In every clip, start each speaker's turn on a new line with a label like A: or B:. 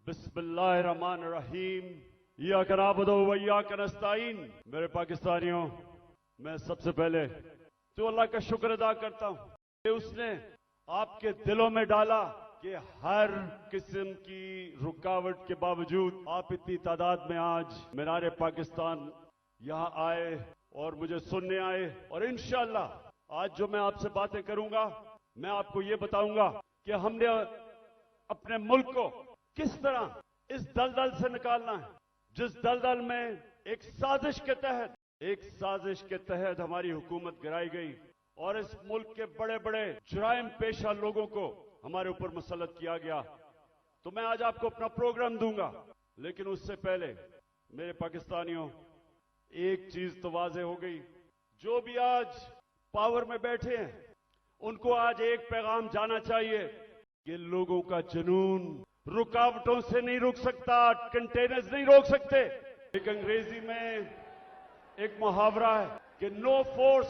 A: बिस्मिल्लाहिर्रहमानिर्रहीम। इय्याका नअबुदु व इय्याका नस्तईन। मेरे पाकिस्तानियों, मैं सबसे पहले तो अल्लाह का शुक्र अदा करता हूं कि उसने आपके दिलों में डाला कि हर किस्म की रुकावट के बावजूद आप इतनी तादाद में आज मीनार पाकिस्तान यहां आए और मुझे सुनने आए। और इंशाअल्लाह आज जो मैं आपसे बातें करूंगा, मैं आपको ये बताऊंगा कि हमने अपने मुल्क को किस तरह इस दलदल से निकालना है, जिस दलदल में एक साजिश के तहत हमारी हुकूमत गिराई गई और इस मुल्क के बड़े बड़े जुराइम पेशा लोगों को हमारे ऊपर मुसल्लत किया गया। तो मैं आज आपको अपना प्रोग्राम दूंगा, लेकिन उससे पहले मेरे पाकिस्तानियों, एक चीज तो वाज़ेह हो गई, जो भी आज पावर में बैठे हैं उनको आज एक पैगाम जाना चाहिए कि लोगों का जुनून रुकावटों से नहीं रुक सकता, कंटेनर्स नहीं रोक सकते। एक अंग्रेजी में एक मुहावरा है कि no force,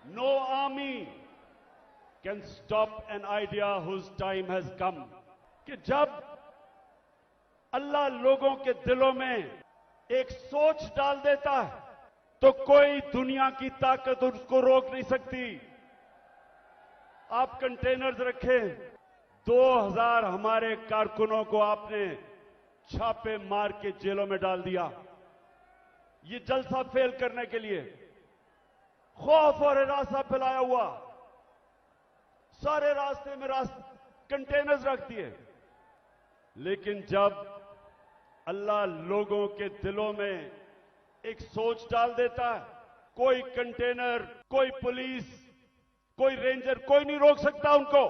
A: no army can stop an idea whose time has come. कि जब अल्लाह लोगों के दिलों में एक सोच डाल देता है तो कोई दुनिया की ताकत उसको रोक नहीं सकती। आप कंटेनर्स रखें, 2000 हमारे कारकुनों को आपने छापे मार के जेलों में डाल दिया। ये जलसा फेल करने के लिए खौफ और हिरासा फैलाया हुआ, सारे रास्ते में कंटेनर्स रख दिए। लेकिन जब अल्लाह लोगों के दिलों में एक सोच डाल देता है, कोई कंटेनर, कोई पुलिस, कोई रेंजर, कोई नहीं रोक सकता उनको।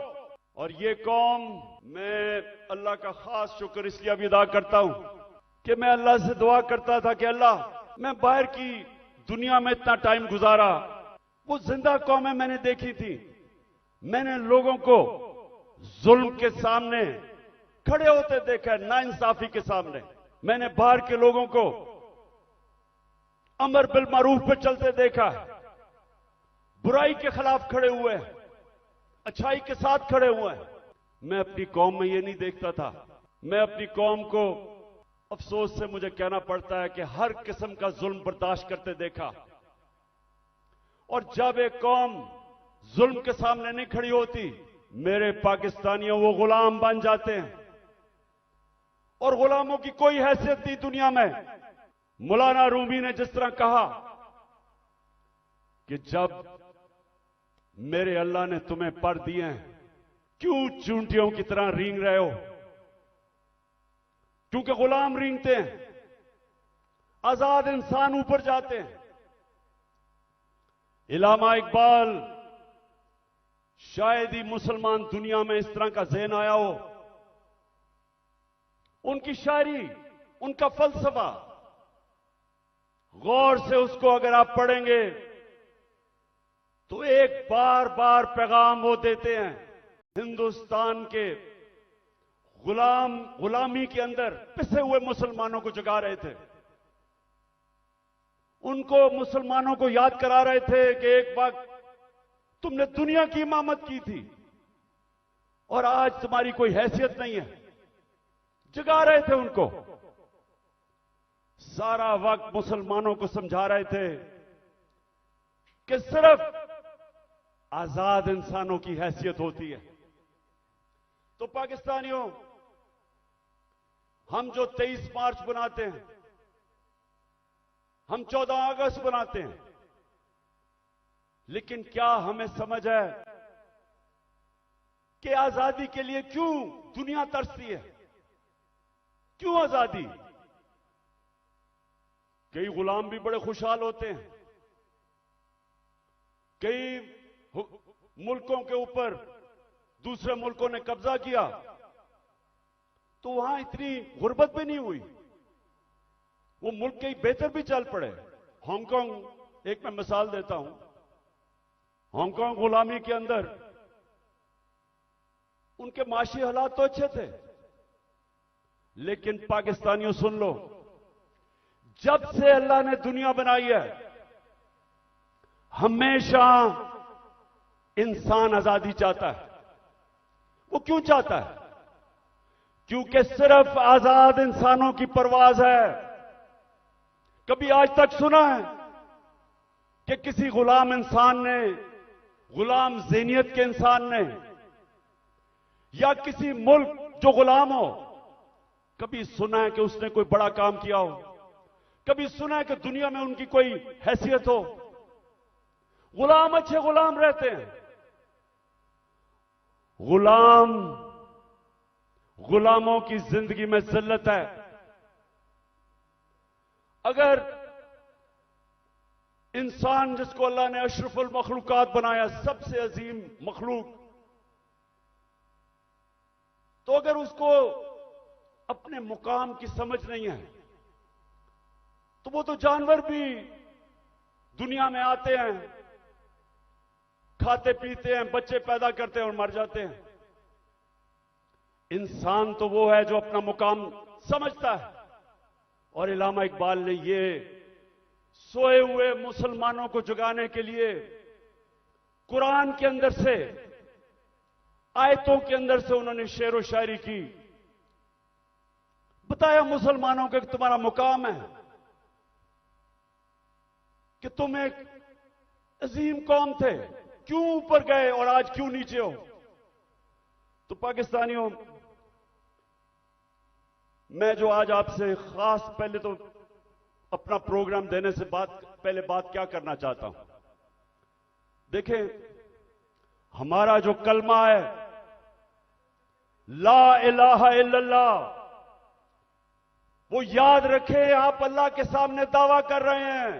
A: और ये कौम, मैं अल्लाह का खास शुक्र इसलिए भी अदा करता हूं कि मैं अल्लाह से दुआ करता था कि अल्लाह, मैं बाहर की दुनिया में इतना टाइम गुजारा, वो जिंदा कौमें मैंने देखी थी, मैंने लोगों को जुल्म के सामने खड़े होते देखा है, नाइंसाफी के सामने। मैंने बाहर के लोगों को अमर बिल मारूफ पे चलते देखा है, बुराई के खिलाफ खड़े हुए हैं, अच्छाई के साथ खड़े हुए हैं। मैं अपनी कौम में ये नहीं देखता था। मैं अपनी कौम को अफसोस से मुझे कहना पड़ता है कि हर किस्म का जुल्म बर्दाश्त करते देखा। और जब एक कौम जुल्म के सामने नहीं खड़ी होती, मेरे पाकिस्तानियों, वो गुलाम बन जाते हैं। और गुलामों की कोई हैसियत नहीं दुनिया में। मौलाना रूमी ने जिस तरह कहा कि जब मेरे अल्लाह ने तुम्हें पर दिए हैं, क्यों चूंटियों की तरह रींग रहे हो? क्योंकि गुलाम रींगते हैं, आजाद इंसान ऊपर जाते हैं। इलामा इकबाल, शायद ही मुसलमान दुनिया में इस तरह का ज़हन आया हो। उनकी शायरी, उनका फलसफा, गौर से उसको अगर आप पढ़ेंगे तो एक बार बार पैगाम वो देते हैं हिंदुस्तान के गुलामी के अंदर पिसे हुए मुसलमानों को जगा रहे थे। उनको, मुसलमानों को याद करा रहे थे कि एक वक्त तुमने दुनिया की इमामत की थी और आज तुम्हारी कोई हैसियत नहीं है। जगा रहे थे उनको। सारा वक्त मुसलमानों को समझा रहे थे कि सिर्फ आजाद इंसानों की हैसियत होती है। तो पाकिस्तानियों, हम जो 23 मार्च बनाते हैं, हम 14 अगस्त बनाते हैं, लेकिन क्या हमें समझ है कि आजादी के लिए क्यों दुनिया तरसती है? क्यों आजादी? कई गुलाम भी बड़े खुशहाल होते हैं, कई मुल्कों के ऊपर दूसरे मुल्कों ने कब्जा किया तो वहां इतनी गुर्बत भी नहीं हुई, वो मुल्क कई बेहतर भी चल पड़े। हांगकांग एक मैं मिसाल देता हूं। हांगकांग गुलामी के अंदर उनके माशी हालात तो अच्छे थे, लेकिन पाकिस्तानियों सुन लो, जब से अल्लाह ने दुनिया बनाई है, हमेशा इंसान आजादी चाहता है। वो क्यों चाहता है? क्योंकि सिर्फ आजाद इंसानों की परवाज है। कभी आज तक सुना है कि किसी गुलाम इंसान ने, गुलाम ज़हनियत के इंसान ने, या किसी मुल्क जो गुलाम हो, कभी सुना है कि उसने कोई बड़ा काम किया हो? कभी सुना है कि दुनिया में उनकी कोई हैसियत हो? गुलाम अच्छे गुलाम रहते हैं। गुलामों की जिंदगी में जिल्लत है। अगर इंसान जिसको अल्लाह ने अशरफुल मखलूकात बनाया, सबसे अजीम मखलूक, तो अगर उसको अपने मुकाम की समझ नहीं है, तो वो तो जानवर भी दुनिया में आते हैं, खाते पीते हैं, बच्चे पैदा करते हैं और मर जाते हैं। इंसान तो वो है जो अपना मुकाम समझता है। और इल्लामा इकबाल ने ये सोए हुए मुसलमानों को जगाने के लिए कुरान के अंदर से, आयतों के अंदर से उन्होंने शेर व शायरी की। बताया मुसलमानों को कि तुम्हारा मुकाम है कि तुम एक अजीम कौम थे, क्यों ऊपर गए और आज क्यों नीचे हो? तो पाकिस्तानियों, मैं जो आज आपसे खास पहले तो अपना प्रोग्राम देने से पहले बात क्या करना चाहता हूं। देखें, हमारा जो कलमा है ला इलाहा इल्लल्लाह, वो याद रखें। आप अल्लाह के सामने दावा कर रहे हैं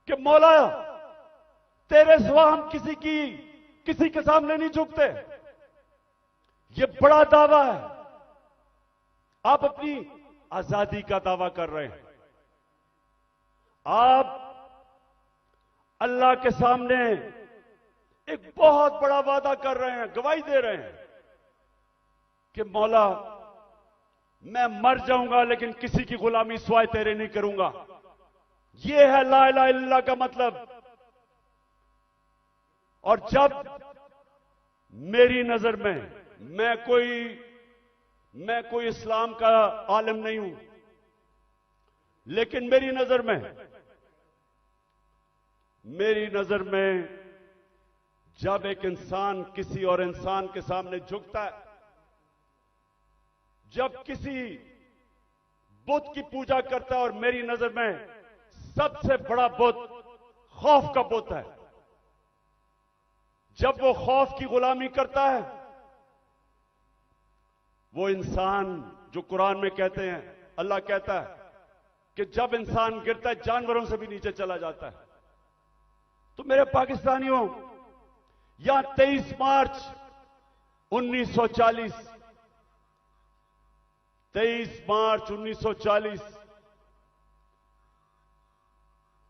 A: कि मौला तेरे सिवा हम किसी के सामने नहीं झुकते। ये बड़ा दावा है। आप अपनी आजादी का दावा कर रहे हैं। आप अल्लाह के सामने एक बहुत बड़ा वादा कर रहे हैं, गवाही दे रहे हैं कि मौला मैं मर जाऊंगा लेकिन किसी की गुलामी सिवाय तेरे नहीं करूंगा। यह है ला इलाहा इल्लल्लाह का मतलब। और जब मेरी नजर में, मैं कोई इस्लाम का आलिम नहीं हूं, लेकिन मेरी नजर में जब एक इंसान किसी और इंसान के सामने झुकता है, जब किसी बुत की पूजा करता है, और मेरी नजर में सबसे बड़ा बुत खौफ का बुत है, जब वो खौफ की गुलामी करता है, वो इंसान जो कुरान में कहते हैं, अल्लाह कहता है कि जब इंसान गिरता है जानवरों से भी नीचे चला जाता है। तो मेरे पाकिस्तानियों, यहां 23 मार्च 1940, 23 मार्च 1940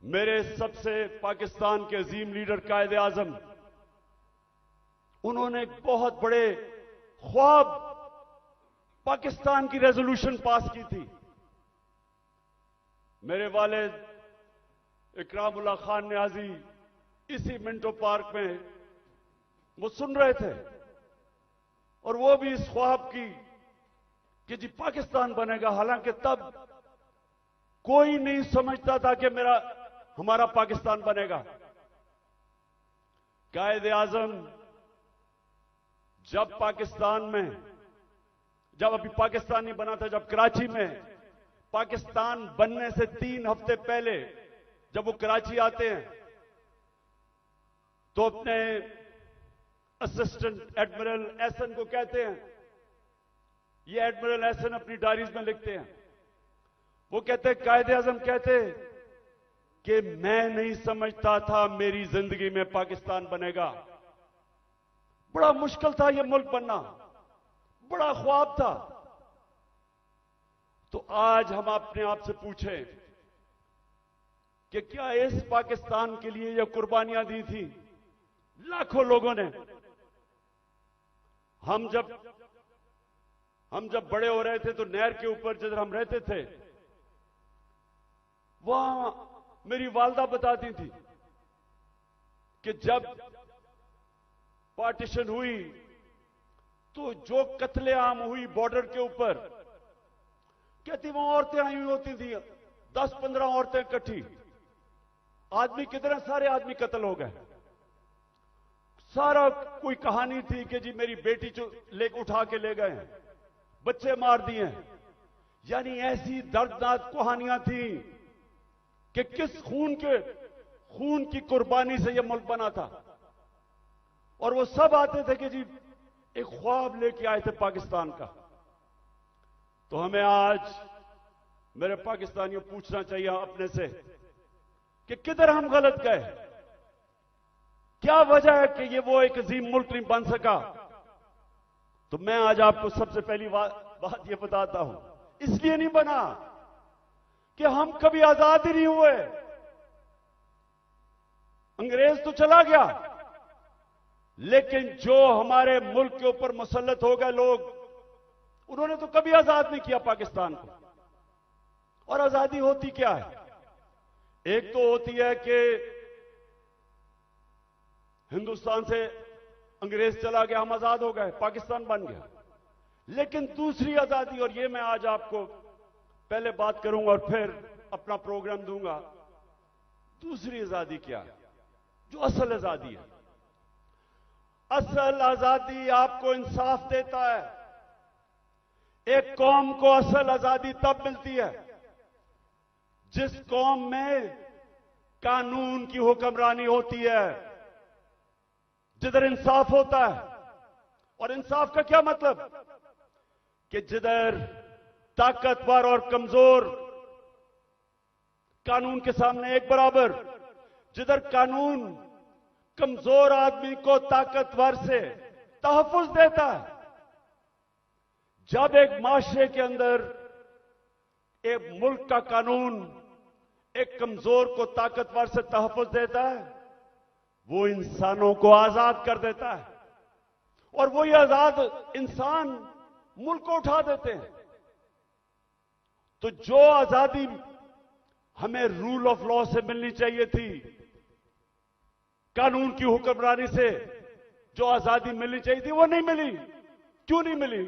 A: मेरे सबसे पाकिस्तान के अजीम लीडर कायदे आजम, उन्होंने एक बहुत बड़े ख्वाब पाकिस्तान की रेजोल्यूशन पास की थी। मेरे वालिद इकरामुल्लाह खान न्याजी इसी मिंटो पार्क में वो सुन रहे थे, और वो भी इस ख्वाब की कि जी पाकिस्तान बनेगा। हालांकि तब कोई नहीं समझता था कि हमारा पाकिस्तान बनेगा। कायदे आजम जब अभी पाकिस्तान नहीं बना था, जब कराची में पाकिस्तान बनने से 3 हफ्ते पहले जब वो कराची आते हैं, तो अपने असिस्टेंट एडमिरल एहसन को कहते हैं, ये एडमिरल एहसन अपनी डायरीज में लिखते हैं, वो कहते, कायदे आजम कहते कि मैं नहीं समझता था मेरी जिंदगी में पाकिस्तान बनेगा। बड़ा मुश्किल था ये मुल्क बनना, बड़ा ख्वाब था। तो आज हम अपने आप से पूछें कि क्या इस पाकिस्तान के लिए यह कुर्बानियां दी थी लाखों लोगों ने? हम जब बड़े हो रहे थे तो नहर के ऊपर जब हम रहते थे, वहां मेरी वालदा बताती थी कि जब पार्टीशन हुई तो जो कत्लेआम हुई बॉर्डर के ऊपर, कहती वहां औरतें आई हुई होती थी, 10-15 औरतें इकट्ठी, आदमी कितने सारे आदमी कत्ल हो गए। सारा कोई कहानी थी कि जी मेरी बेटी जो उठा के ले गए, बच्चे मार दिए। यानी ऐसी दर्दनाक कहानियां थी कि किस खून की कुर्बानी से यह मुल्क बना था। और वो सब आते थे कि जी एक ख्वाब लेके आए थे पाकिस्तान का। तो हमें आज मेरे पाकिस्तानियों पूछना चाहिए अपने से कि किधर हम गलत गए, क्या वजह है कि ये वो एक अजीम मुल्क नहीं बन सका। तो मैं आज आपको सबसे पहली बात ये बताता हूं, इसलिए नहीं बना कि हम कभी आजाद ही नहीं हुए। अंग्रेज तो चला गया, लेकिन जो हमारे मुल्क के ऊपर मुसल्लत हो गए लोग, उन्होंने तो कभी आजाद नहीं किया पाकिस्तान को। और आजादी होती क्या है? एक तो होती है कि हिंदुस्तान से अंग्रेज चला गया, हम आजाद हो गए, पाकिस्तान बन गया। लेकिन दूसरी आजादी, और ये मैं आज आपको पहले बात करूंगा और फिर अपना प्रोग्राम दूंगा, दूसरी आजादी क्या है, जो असल आजादी है। असल आजादी आपको इंसाफ देता है। एक कौम को असल आजादी तब मिलती है जिस कौम में कानून की हुक्मरानी होती है, जिधर इंसाफ होता है। और इंसाफ का क्या मतलब? कि जिधर ताकतवर और कमजोर कानून के सामने एक बराबर, जिधर कानून कमजोर आदमी को ताकतवर से तहफ्फुज देता है। जब एक माशरे के अंदर एक मुल्क का कानून एक कमजोर को ताकतवर से तहफ्फुज देता है, वो इंसानों को आजाद कर देता है। और वही आजाद इंसान मुल्क को उठा देते हैं। तो जो आजादी हमें रूल ऑफ लॉ से मिलनी चाहिए थी, कानून की हुक्मरानी से जो आजादी मिलनी चाहिए थी, वो नहीं मिली। क्यों नहीं मिली?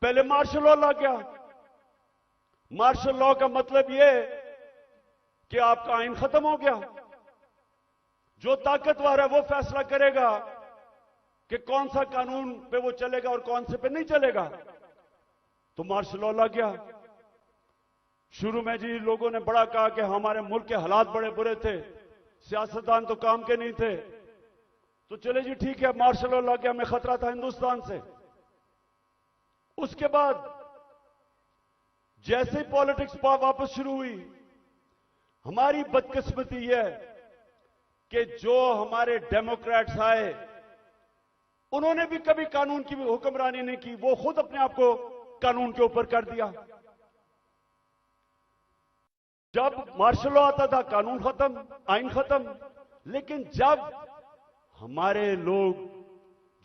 A: पहले मार्शल लॉ लग गया। मार्शल लॉ का मतलब यह कि आपका आइन खत्म हो गया। जो ताकतवर है वो फैसला करेगा कि कौन सा कानून पे वो चलेगा और कौन से पे नहीं चलेगा। तो मार्शल लॉ लग गया। शुरू में जी लोगों ने बड़ा कहा कि हमारे मुल्क के हालात बड़े बुरे थे, सियासतदान तो काम के नहीं थे। तो चले जी ठीक है, मार्शल लॉ लग गया, हमें खतरा था हिंदुस्तान से। उसके बाद जैसे ही पॉलिटिक्स वापस शुरू हुई, हमारी बदकिस्मती यह कि जो हमारे डेमोक्रेट्स आए, उन्होंने भी कभी कानून की हुक्मरानी नहीं की। वो खुद अपने आप को कानून के ऊपर कर दिया। जब मार्शल लॉ आता था, कानून खत्म, आइन खत्म। लेकिन जब हमारे लोग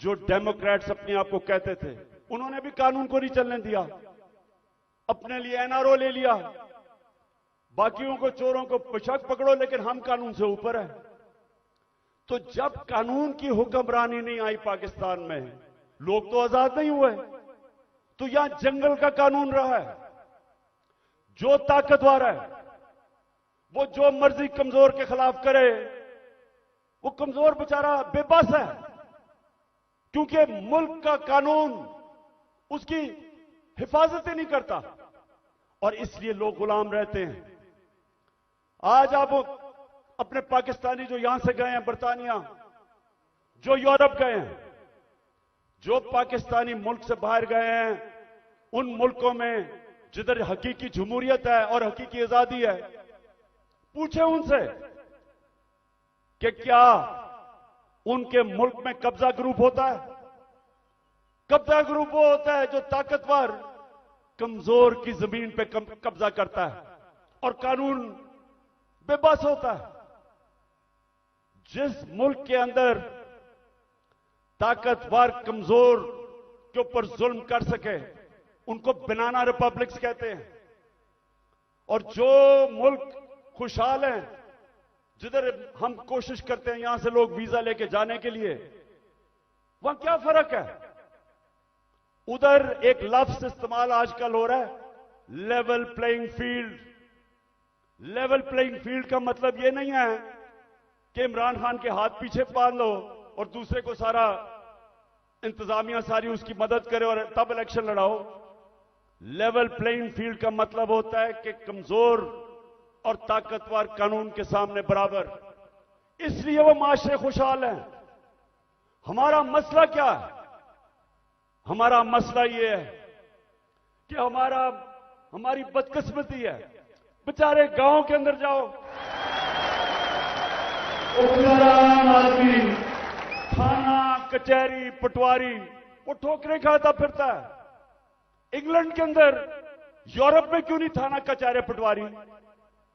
A: जो डेमोक्रेट्स अपने आप को कहते थे, उन्होंने भी कानून को नहीं चलने दिया, अपने लिए एनआरओ ले लिया। बाकियों को, चोरों को बेशक पकड़ो, लेकिन हम कानून से ऊपर है। तो जब कानून की हुक्मरानी नहीं आई पाकिस्तान में, लोग तो आजाद नहीं हुए। तो यहां जंगल का कानून रहा है। जो ताकतवर है वो जो मर्जी कमजोर के खिलाफ करे, वो कमजोर बेचारा बेबस है, क्योंकि मुल्क का कानून उसकी हिफाजत ही नहीं करता। और इसलिए लोग गुलाम रहते हैं। आज आप अपने पाकिस्तानी जो यहां से गए हैं बरतानिया, जो यूरोप गए हैं, जो पाकिस्तानी मुल्क से बाहर गए हैं, उन मुल्कों में जिधर हकीकी जमहूरियत है और हकीकी आजादी है, पूछे उनसे कि क्या उनके मुल्क में कब्जा ग्रुप होता है? कब्जा ग्रुप वो होता है जो ताकतवर कमजोर की जमीन पे कब्जा करता है और कानून बेबस होता है। जिस मुल्क के अंदर ताकतवर कमजोर के ऊपर जुल्म कर सके, उनको बनाना रिपब्लिक्स कहते हैं। और जो मुल्क खुशहाल हैं, जिधर हम कोशिश करते हैं यहां से लोग वीजा लेके जाने के लिए, वहां क्या फर्क है? उधर एक लफ्ज इस्तेमाल आजकल हो रहा है, level playing field. Level playing field का मतलब यह नहीं है कि इमरान खान के हाथ पीछे बांध लो और दूसरे को सारा इंतजामिया सारी उसकी मदद करे और तब इलेक्शन लड़ाओ। लेवल प्लेइंग फील्ड का मतलब होता है कि कमजोर और ताकतवर कानून के सामने बराबर। इसलिए वो माशरे खुशहाल हैं। हमारा मसला क्या है? हमारा मसला ये है कि हमारी बदकिस्मती है। बेचारे गांव के अंदर जाओ, आम आदमी थाना कचहरी पटवारी वो ठोकरें खाता फिरता है। इंग्लैंड के अंदर, यूरोप में क्यों नहीं थाना कचहरी पटवारी?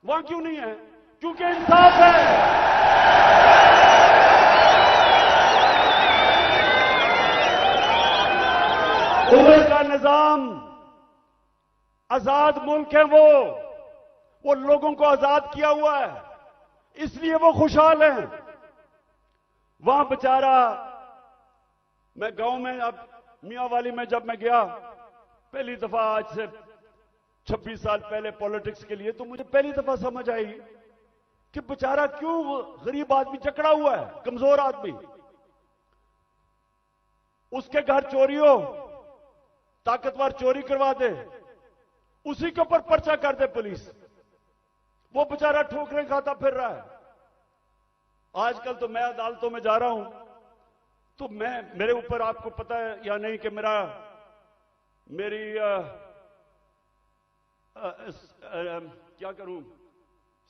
A: वहां क्यों नहीं है? क्योंकि इंसाफ है। उधर का निजाम आजाद मुल्क है, वो लोगों को आजाद किया हुआ है, इसलिए वो खुशहाल हैं। वहां बेचारा, मैं गांव में, अब मियांवाली में जब मैं गया पहली दफा आज से 26 साल पहले पॉलिटिक्स के लिए, तो मुझे पहली दफा समझ आई कि बेचारा क्यों गरीब आदमी जकड़ा हुआ है, कमजोर आदमी। उसके घर चोरी हो, ताकतवर चोरी करवा दे, उसी के ऊपर पर्चा कर दे पुलिस, वो बेचारा ठोकरें खाता फिर रहा है। आजकल तो मैं अदालतों में जा रहा हूं तो मेरे ऊपर, आपको पता है या नहीं कि मेरी क्या करूं,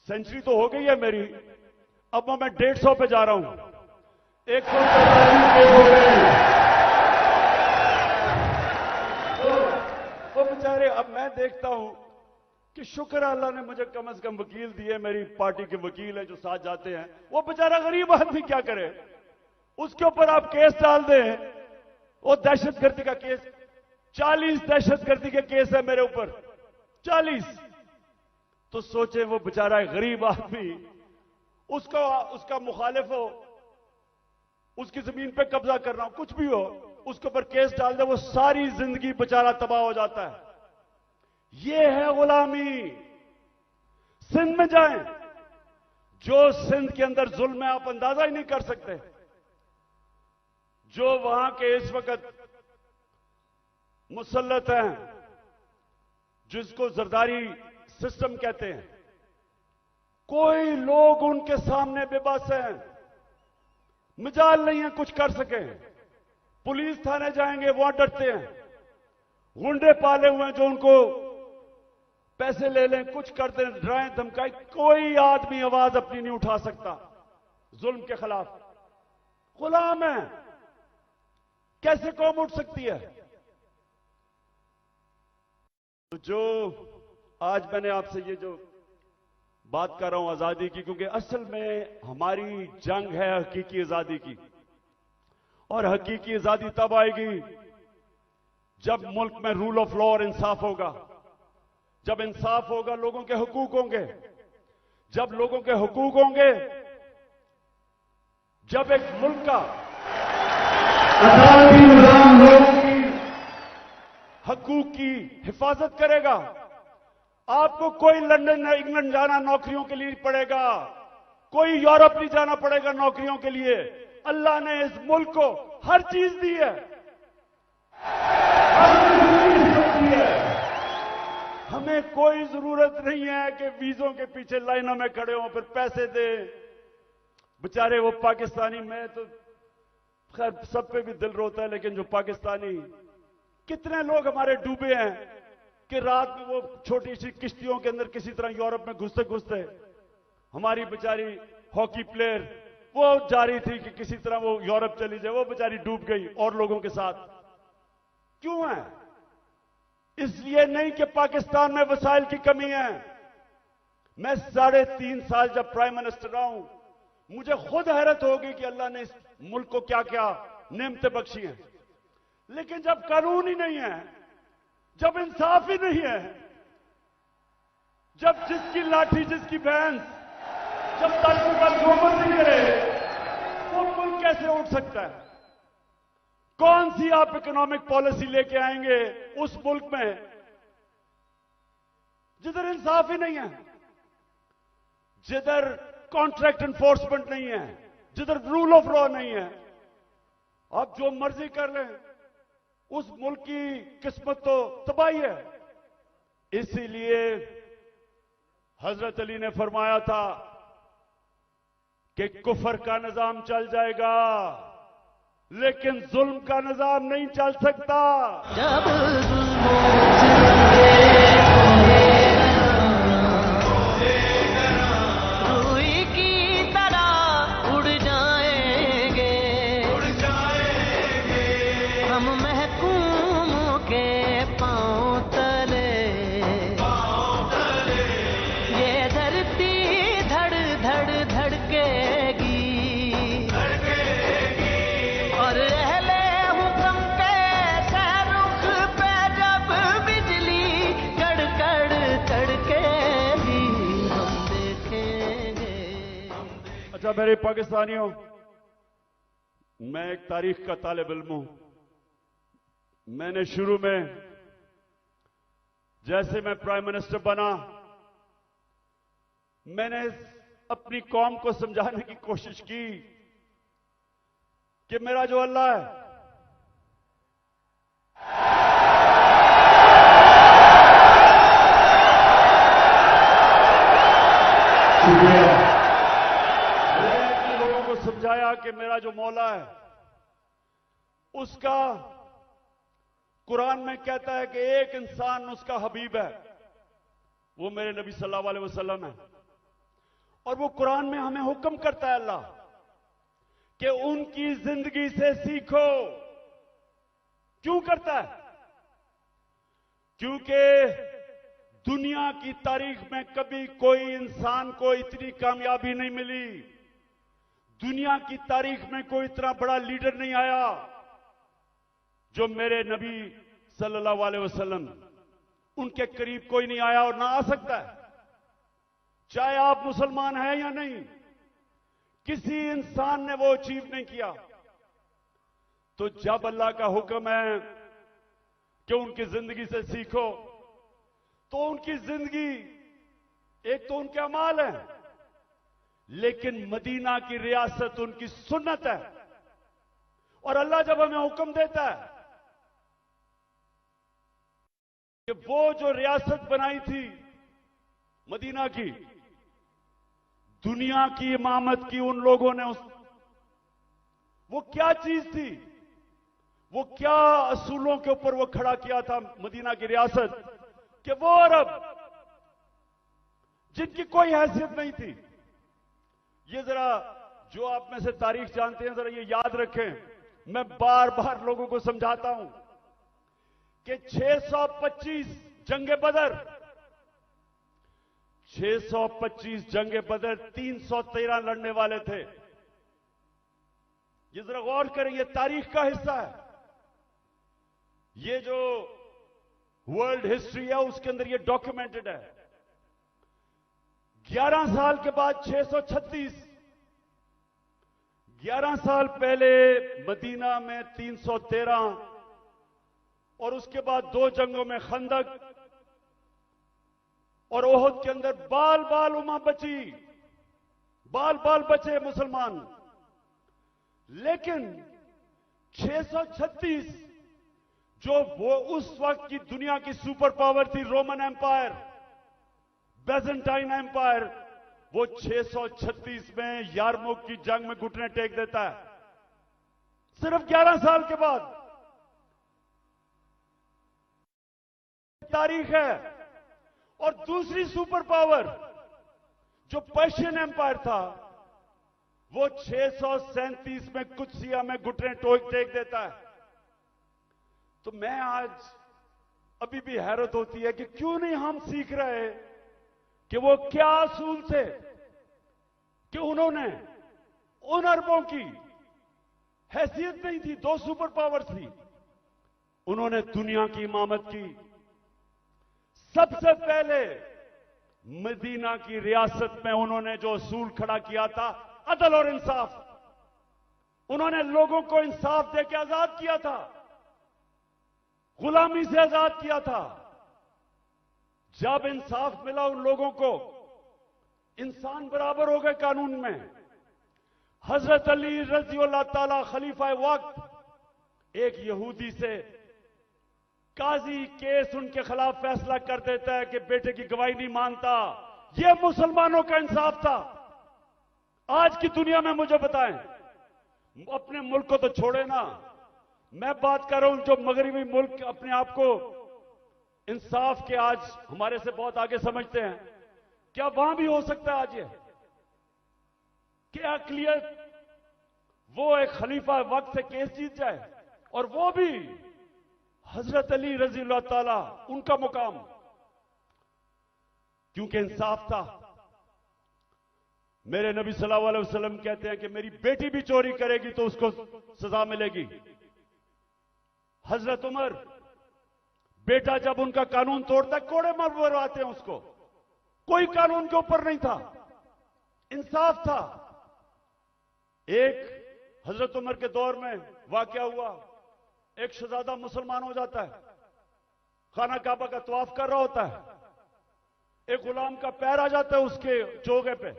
A: सेंचुरी तो हो गई है मेरी, अब मैं 150 पे जा रहा हूं। 145 केस हो गए। वो बेचारे, अब मैं देखता हूं कि शुक्र अल्लाह ने मुझे कम से कम वकील दिए, मेरी पार्टी के वकील हैं जो साथ जाते हैं। वो बेचारा गरीब आदमी क्या करे? उसके ऊपर आप केस डाल दें, वो दहशतगर्दी का केस, 40 दहशतगर्दी के केस है मेरे ऊपर, 40। तो सोचे वो बेचारा गरीब आदमी, उसका मुखालिफ हो, उसकी जमीन पे कब्जा करना हो, कुछ भी हो, उसके ऊपर केस डाल दे, वो सारी जिंदगी बेचारा तबाह हो जाता है। ये है गुलामी। सिंध में जाएं, जो सिंध के अंदर जुल्म है आप अंदाजा ही नहीं कर सकते। जो वहां के इस वक्त मुसल्लत हैं, जिसको जरदारी सिस्टम कहते हैं, कोई लोग उनके सामने बेबस हैं, मिजाल नहीं है कुछ कर सके। पुलिस थाने जाएंगे, वहां डरते हैं, गुंडे पाले हुए हैं जो उनको पैसे ले लें, कुछ कर दें, डराएं धमकाएं, कोई आदमी आवाज अपनी नहीं उठा सकता जुल्म के खिलाफ। गुलाम है, कैसे कौम उठ सकती है? तो जो आज मैंने आपसे ये जो बात कर रहा हूं आजादी की, क्योंकि असल में हमारी जंग है हकीकी आजादी की, और हकीकी आजादी तब आएगी जब मुल्क में रूल ऑफ लॉ और इंसाफ होगा, जब इंसाफ होगा, लोगों के हुकूक होंगे। जब लोगों के हुकूक होंगे, जब एक मुल्क का अदालती निजाम लोगों की हकूक की हिफाजत करेगा, आपको कोई लंदन या इंग्लैंड जाना नौकरियों के लिए पड़ेगा, कोई यूरोप नहीं जाना पड़ेगा नौकरियों के लिए। अल्लाह ने इस मुल्क को हर चीज दी है, हमें कोई जरूरत नहीं है कि वीजों के पीछे लाइनों में खड़े हों, फिर पैसे दें। बेचारे वो पाकिस्तानी, मैं तो खैर सब पे भी दिल रोता है, लेकिन जो पाकिस्तानी, कितने लोग हमारे डूबे हैं कि रात में वो छोटी सी किश्तियों के अंदर किसी तरह यूरोप में घुसते घुसते, हमारी बेचारी हॉकी प्लेयर वो जा रही थी कि किसी तरह वो यूरोप चली जाए, वो बेचारी डूब गई और लोगों के साथ। क्यों है? इसलिए नहीं कि पाकिस्तान में वसाइल की कमी है। मैं 3.5 साल जब प्राइम मिनिस्टर रहा हूं, मुझे खुद हैरत होगी कि अल्लाह ने इस मुल्क को क्या क्या नेमतें बख्शी हैं। लेकिन जब कानून ही नहीं है, जब इंसाफ ही नहीं है, जब जिसकी लाठी जिसकी भैंस, जब तक पर गोबर नहीं करे, वो मुल्क कैसे उठ सकता है? कौन सी आप इकोनॉमिक पॉलिसी लेके आएंगे उस मुल्क में जिधर इंसाफ ही नहीं है, जिधर कॉन्ट्रैक्ट एनफोर्समेंट नहीं है, जिधर रूल ऑफ लॉ नहीं है? आप जो मर्जी कर लें, उस मुल्क की किस्मत तो तबाही है। इसीलिए हजरत अली ने फरमाया था कि कुफर का निजाम चल जाएगा लेकिन जुल्म का निजाम नहीं चल सकता।
B: जब रुई की तरह उड़ जाएंगे हम महकूमों के पांव तले, ये धरती धड़ धड़ धड़केगी और अहले हुक्म के सहरुख पे जब बिजली कड़कड़ कड़केगी हम देखेंगे।
A: अच्छा मेरे पाकिस्तानियों, मैं एक तारीख का तालिब इल्म हूं। मैंने शुरू में जैसे मैं प्राइम मिनिस्टर बना, मैंने अपनी कौम को समझाने की कोशिश की कि मेरा जो अल्लाह है मैंने लोगों को समझाया कि मेरा जो मौला है उसका कुरान में कहता है कि एक इंसान उसका हबीब है, वो मेरे नबी सल्लल्लाहु अलैहि वसल्लम है। और वो कुरान में हमें हुक्म करता है अल्लाह कि उनकी जिंदगी से सीखो। क्यों करता है? क्योंकि दुनिया की तारीख में कभी कोई इंसान को इतनी कामयाबी नहीं मिली, दुनिया की तारीख में कोई इतना बड़ा लीडर नहीं आया जो मेरे नबी सल्लल्लाहु अलैहि वसल्लम, उनके करीब कोई नहीं आया और ना आ सकता है, चाहे आप मुसलमान हैं या नहीं। किसी इंसान ने वो अचीव नहीं किया। तो जब अल्लाह का हुक्म है कि उनकी जिंदगी से सीखो, तो उनकी जिंदगी एक तो उनके अमाल है, लेकिन मदीना की रियासत उनकी सुन्नत है। और अल्लाह जब हमें हुक्म देता है कि वो जो रियासत बनाई थी मदीना की, दुनिया की इमामत की उन लोगों ने वो क्या चीज थी, वो क्या असूलों के ऊपर वो खड़ा किया था मदीना की रियासत, कि वो अरब जिनकी कोई हैसियत नहीं थी। ये जरा जो आप में से तारीख जानते हैं, जरा ये याद रखें। मैं बार बार लोगों को समझाता हूं कि 625 जंगे बदर, 625 जंगे बदर 313 लड़ने वाले थे। ये जरा गौर करें, ये तारीख का हिस्सा है। ये जो वर्ल्ड हिस्ट्री है उसके अंदर ये डॉक्यूमेंटेड है। 11 साल के बाद 636, 11 साल पहले मदीना में 313 और उसके बाद 2 जंगों में खंदक और ओहद के अंदर बाल बाल उमा बची, बाल बाल बचे मुसलमान। लेकिन 636 जो वो उस वक्त की दुनिया की सुपर पावर थी, रोमन एम्पायर, बेजेंटाइन एम्पायर, वो 636 में यारमुक की जंग में घुटने टेक देता है, सिर्फ 11 साल के बाद। तारीख है। और दूसरी सुपर पावर जो पर्शियन एम्पायर था, वो 637 में कुदसिया में घुटने टेक देता है। तो मैं आज अभी भी हैरत होती है कि क्यों नहीं हम सीख रहे कि वो क्या असूल थे कि उन्होंने उन अरबों की हैसियत नहीं थी, 2 सुपर पावर थी, उन्होंने दुनिया की इमामत की। सबसे पहले मदीना की रियासत में उन्होंने जो असूल खड़ा किया था, अदल और इंसाफ, उन्होंने लोगों को इंसाफ देकर आजाद किया था, गुलामी से आजाद किया था। जब इंसाफ मिला उन लोगों को, इंसान बराबर हो गए कानून में। हजरत अली रज़ी अल्लाह ताला खलीफा वक्त एक यहूदी से काजी केस उनके खिलाफ फैसला कर देता है कि बेटे की गवाही नहीं मानता। यह मुसलमानों का इंसाफ था। आज की दुनिया में मुझे बताएं, अपने मुल्क को तो छोड़े ना, मैं बात कर रहा हूं जो मगरिबी मुल्क अपने आप को इंसाफ के आज हमारे से बहुत आगे समझते हैं, क्या वहां भी हो सकता है आज ये? क्या अकलियत वो एक खलीफा वक्त से केस जीत जाए, और वो भी हजरत अली रज़ी अल्लाह ताला, उनका मुकाम, क्योंकि इंसाफ था। मेरे नबी सल्लल्लाहु अलैहि वसल्लम कहते हैं कि मेरी बेटी भी चोरी करेगी तो उसको सजा मिलेगी। हजरत उमर, बेटा जब उनका कानून तोड़ता है कोड़े मरवाते हैं उसको, कोई कानून के ऊपर नहीं था, इंसाफ था। एक हजरत उमर के दौर में वाकया हुआ, एक शहजादा मुसलमान हो जाता है, खाना काबा का तवाफ कर रहा होता है, एक गुलाम का पैर आ जाता है उसके चोगे पे,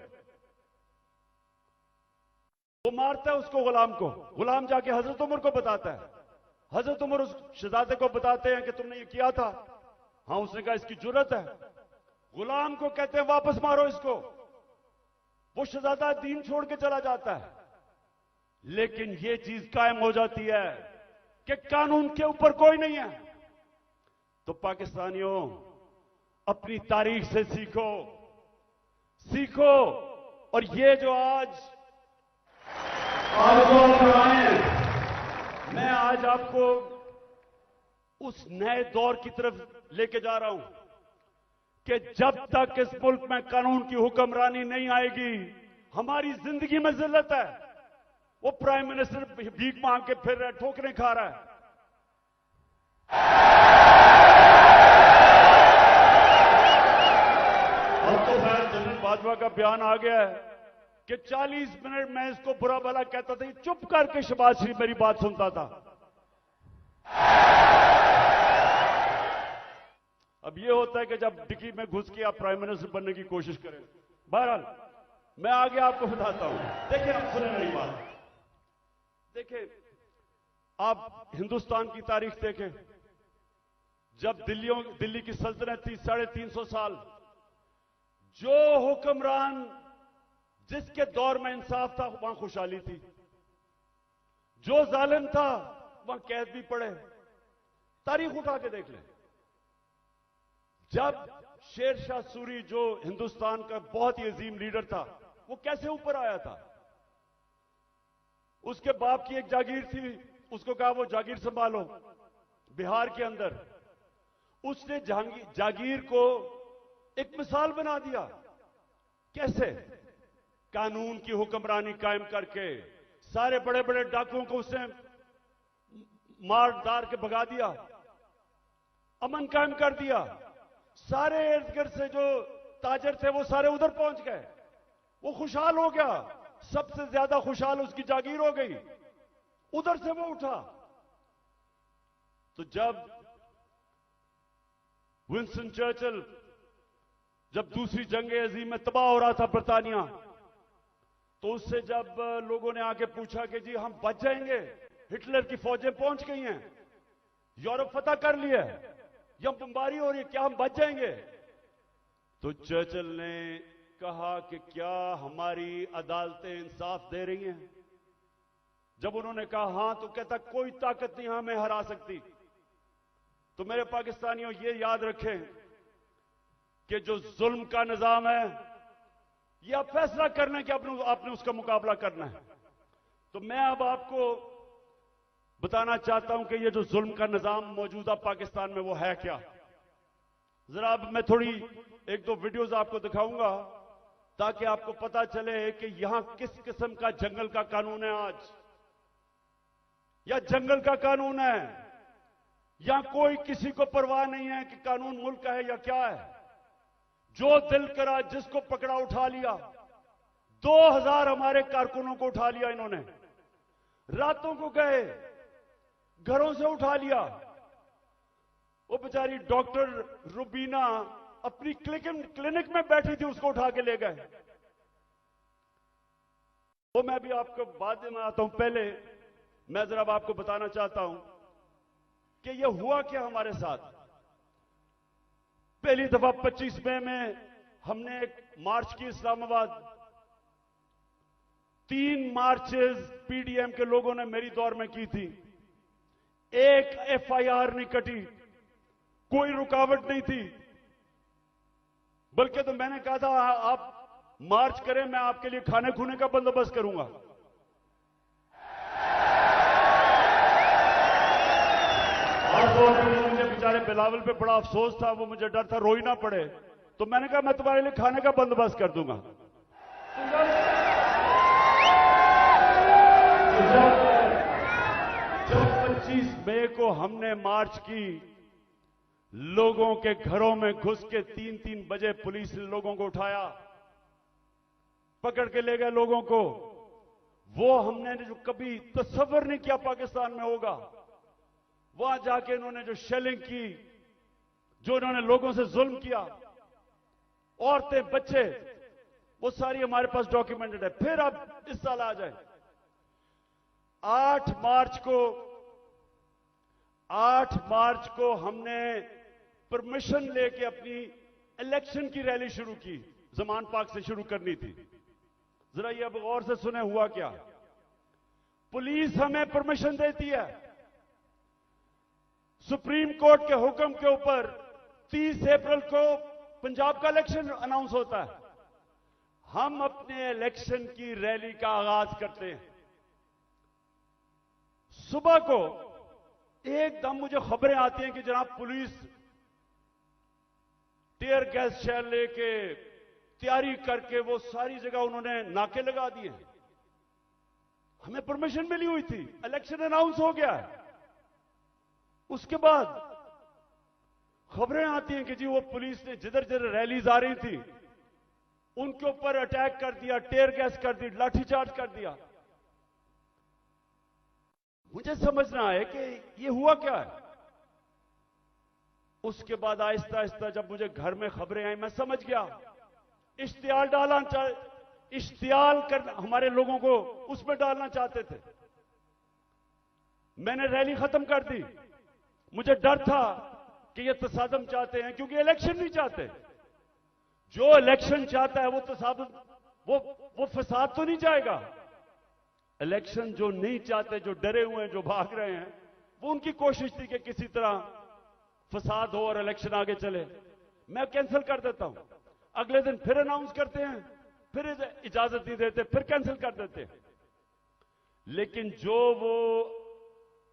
A: वो मारता है उसको, गुलाम को। गुलाम जाके हजरत उमर को बताता है, हजरत उमर उस शहजादे को बताते हैं कि तुमने ये किया था। हाँ, उसने कहा इसकी जुर्रत है। गुलाम को कहते हैं वापस मारो इसको। वो शहजादा दीन छोड़ के चला जाता है, लेकिन ये चीज कायम हो जाती है कि कानून के ऊपर कोई नहीं है। तो पाकिस्तानियों, अपनी तारीख से सीखो, सीखो। और ये जो आज मैं आज आपको उस नए दौर की तरफ लेके जा रहा हूं कि जब तक इस मुल्क में कानून की हुक्मरानी नहीं आएगी, हमारी जिंदगी में जिल्लत है। वो प्राइम मिनिस्टर भीख मांग के फिर रहा है, ठोकरें खा रहा है। अब तो खैर जनरल बाजवा का बयान आ गया है कि 40 मिनट में इसको बुरा भला कहता था, चुप करके शहबाज शरीफ मेरी बात सुनता था। अब ये होता है कि जब डिक्की में घुस के आप प्राइम मिनिस्टर बनने की कोशिश करें। बहरहाल मैं आगे आपको बताता हूं। देखिए, आप सुने मेरी बात। देखिए, आप हिंदुस्तान की तारीख देखें। जब दिल्ली की सल्तनत थी 350 साल, जो हुक्मरान जिसके दौर में इंसाफ था वहां खुशहाली थी, जो जालिम था वहां कैद भी पड़े। तारीख उठा के देख लें। जब शेर शाह सूरी, जो हिंदुस्तान का बहुत ही अजीम लीडर था, वो कैसे ऊपर आया था? उसके बाप की एक जागीर थी, उसको कहा वो जागीर संभालो बिहार के अंदर। उसने जागीर को एक मिसाल बना दिया। कैसे? कानून की हुक्मरानी कायम करके सारे बड़े बड़े डाकुओं को उसने मार दार के भगा दिया, अमन कायम कर दिया। सारे इर्द गिर्द से जो ताजर थे वो सारे उधर पहुंच गए, वो खुशहाल हो गया। सबसे ज्यादा खुशहाल उसकी जागीर हो गई, उधर से वो उठा। तो जब विंस्टन चर्चिल, जब दूसरी जंग अजीम में तबाह हो रहा था ब्रिटानिया, तो उससे जब लोगों ने आके पूछा कि जी हम बच जाएंगे, हिटलर की फौजें पहुंच गई हैं, यूरोप फतह कर लिया, या बमबारी हो रही है, क्या हम बच जाएंगे? तो चर्चिल ने कहा कि क्या हमारी अदालतें इंसाफ दे रही हैं? जब उन्होंने कहा हां, तो कहता कोई ताकत नहीं हमें हरा सकती। तो मेरे पाकिस्तानियों, ये याद रखें कि जो जुल्म का निजाम है, यह आप फैसला करना है कि आपने उसका मुकाबला करना है। तो मैं अब आपको बताना चाहता हूं कि ये जो जुल्म का निजाम मौजूदा पाकिस्तान में वो है क्या। जरा अब मैं थोड़ी एक दो वीडियोस आपको दिखाऊंगा ताकि आपको पता चले कि यहां किस किस्म का जंगल का कानून है आज, या जंगल का कानून है, या कोई किसी को परवाह नहीं है कि कानून मुल्क का है या क्या है। जो दिल करा जिसको पकड़ा उठा लिया। 2000 हमारे कारकुनों को उठा लिया इन्होंने। रातों को गए, घरों से उठा लिया। वो बेचारी डॉक्टर रुबीना अपनी क्लिनिक में बैठी थी, उसको उठा के ले गए। वो मैं भी आपको बाद में आता हूं, पहले मैं जरा आपको बताना चाहता हूं कि ये हुआ क्या हमारे साथ। पहली दफा 25 मई में हमने एक मार्च की इस्लामाबाद। 3 मार्चेस पीडीएम के लोगों ने मेरी दौर में की थी। एक एफआईआर नहीं कटी, कोई रुकावट नहीं थी। बल्कि तो मैंने कहा था आप मार्च करें, मैं आपके लिए खाने खूने का बंदोबस्त करूंगा। और मुझे बेचारे बिलावल पे बड़ा अफसोस था, वो मुझे डर था रोई ना पड़े, तो मैंने कहा मैं तुम्हारे लिए खाने का बंदोबस्त कर दूंगा। जब 25 मई को हमने मार्च की, लोगों के घरों में घुस के 3-3 बजे पुलिस ने लोगों को उठाया, पकड़ के ले गए लोगों को। वो हमने जो कभी तस्वर नहीं किया पाकिस्तान में होगा। वहां जाके इन्होंने जो शेलिंग की, जो इन्होंने लोगों से जुल्म किया, औरतें बच्चे, वो सारी हमारे पास डॉक्यूमेंटेड है। फिर अब इस साल आ जाए 8 मार्च को हमने परमिशन लेके अपनी इलेक्शन की रैली शुरू की। जमान पार्क से शुरू करनी थी। जरा ये अब गौर से सुने हुआ क्या। पुलिस हमें परमिशन देती है, सुप्रीम कोर्ट के हुक्म के ऊपर 30 अप्रैल को पंजाब का इलेक्शन अनाउंस होता है। हम अपने इलेक्शन की रैली का आगाज करते हैं। सुबह को एकदम मुझे खबरें आती हैं कि जनाब पुलिस टीयर गैस शेल लेके तैयारी करके वो सारी जगह उन्होंने नाके लगा दिए। हमें परमिशन मिली हुई थी, इलेक्शन अनाउंस हो गया है। उसके बाद खबरें आती हैं कि जी वो पुलिस ने जिधर जिधर रैलीज आ रही थी उनके ऊपर अटैक कर दिया, टीयर गैस कर दी, लाठीचार्ज कर दिया। मुझे समझना है कि ये हुआ क्या है। उसके बाद आहिस्ता आहिस्ता जब मुझे घर में खबरें आई, मैं समझ गया। इश्तिहार हमारे लोगों को उसमें डालना चाहते थे। मैंने रैली खत्म कर दी। मुझे डर था कि ये तसादम चाहते हैं, क्योंकि इलेक्शन नहीं चाहते। जो इलेक्शन चाहता है वो तसादम, वो फसाद तो नहीं चाहेगा। इलेक्शन जो नहीं चाहते, जो डरे हुए हैं, जो भाग रहे हैं, वो उनकी कोशिश थी कि किसी तरह फसाद हो और इलेक्शन आगे चले। मैं कैंसिल कर देता हूं, अगले दिन फिर अनाउंस करते हैं, फिर इजाजत नहीं देते, फिर कैंसिल कर देते हैं। लेकिन जो वो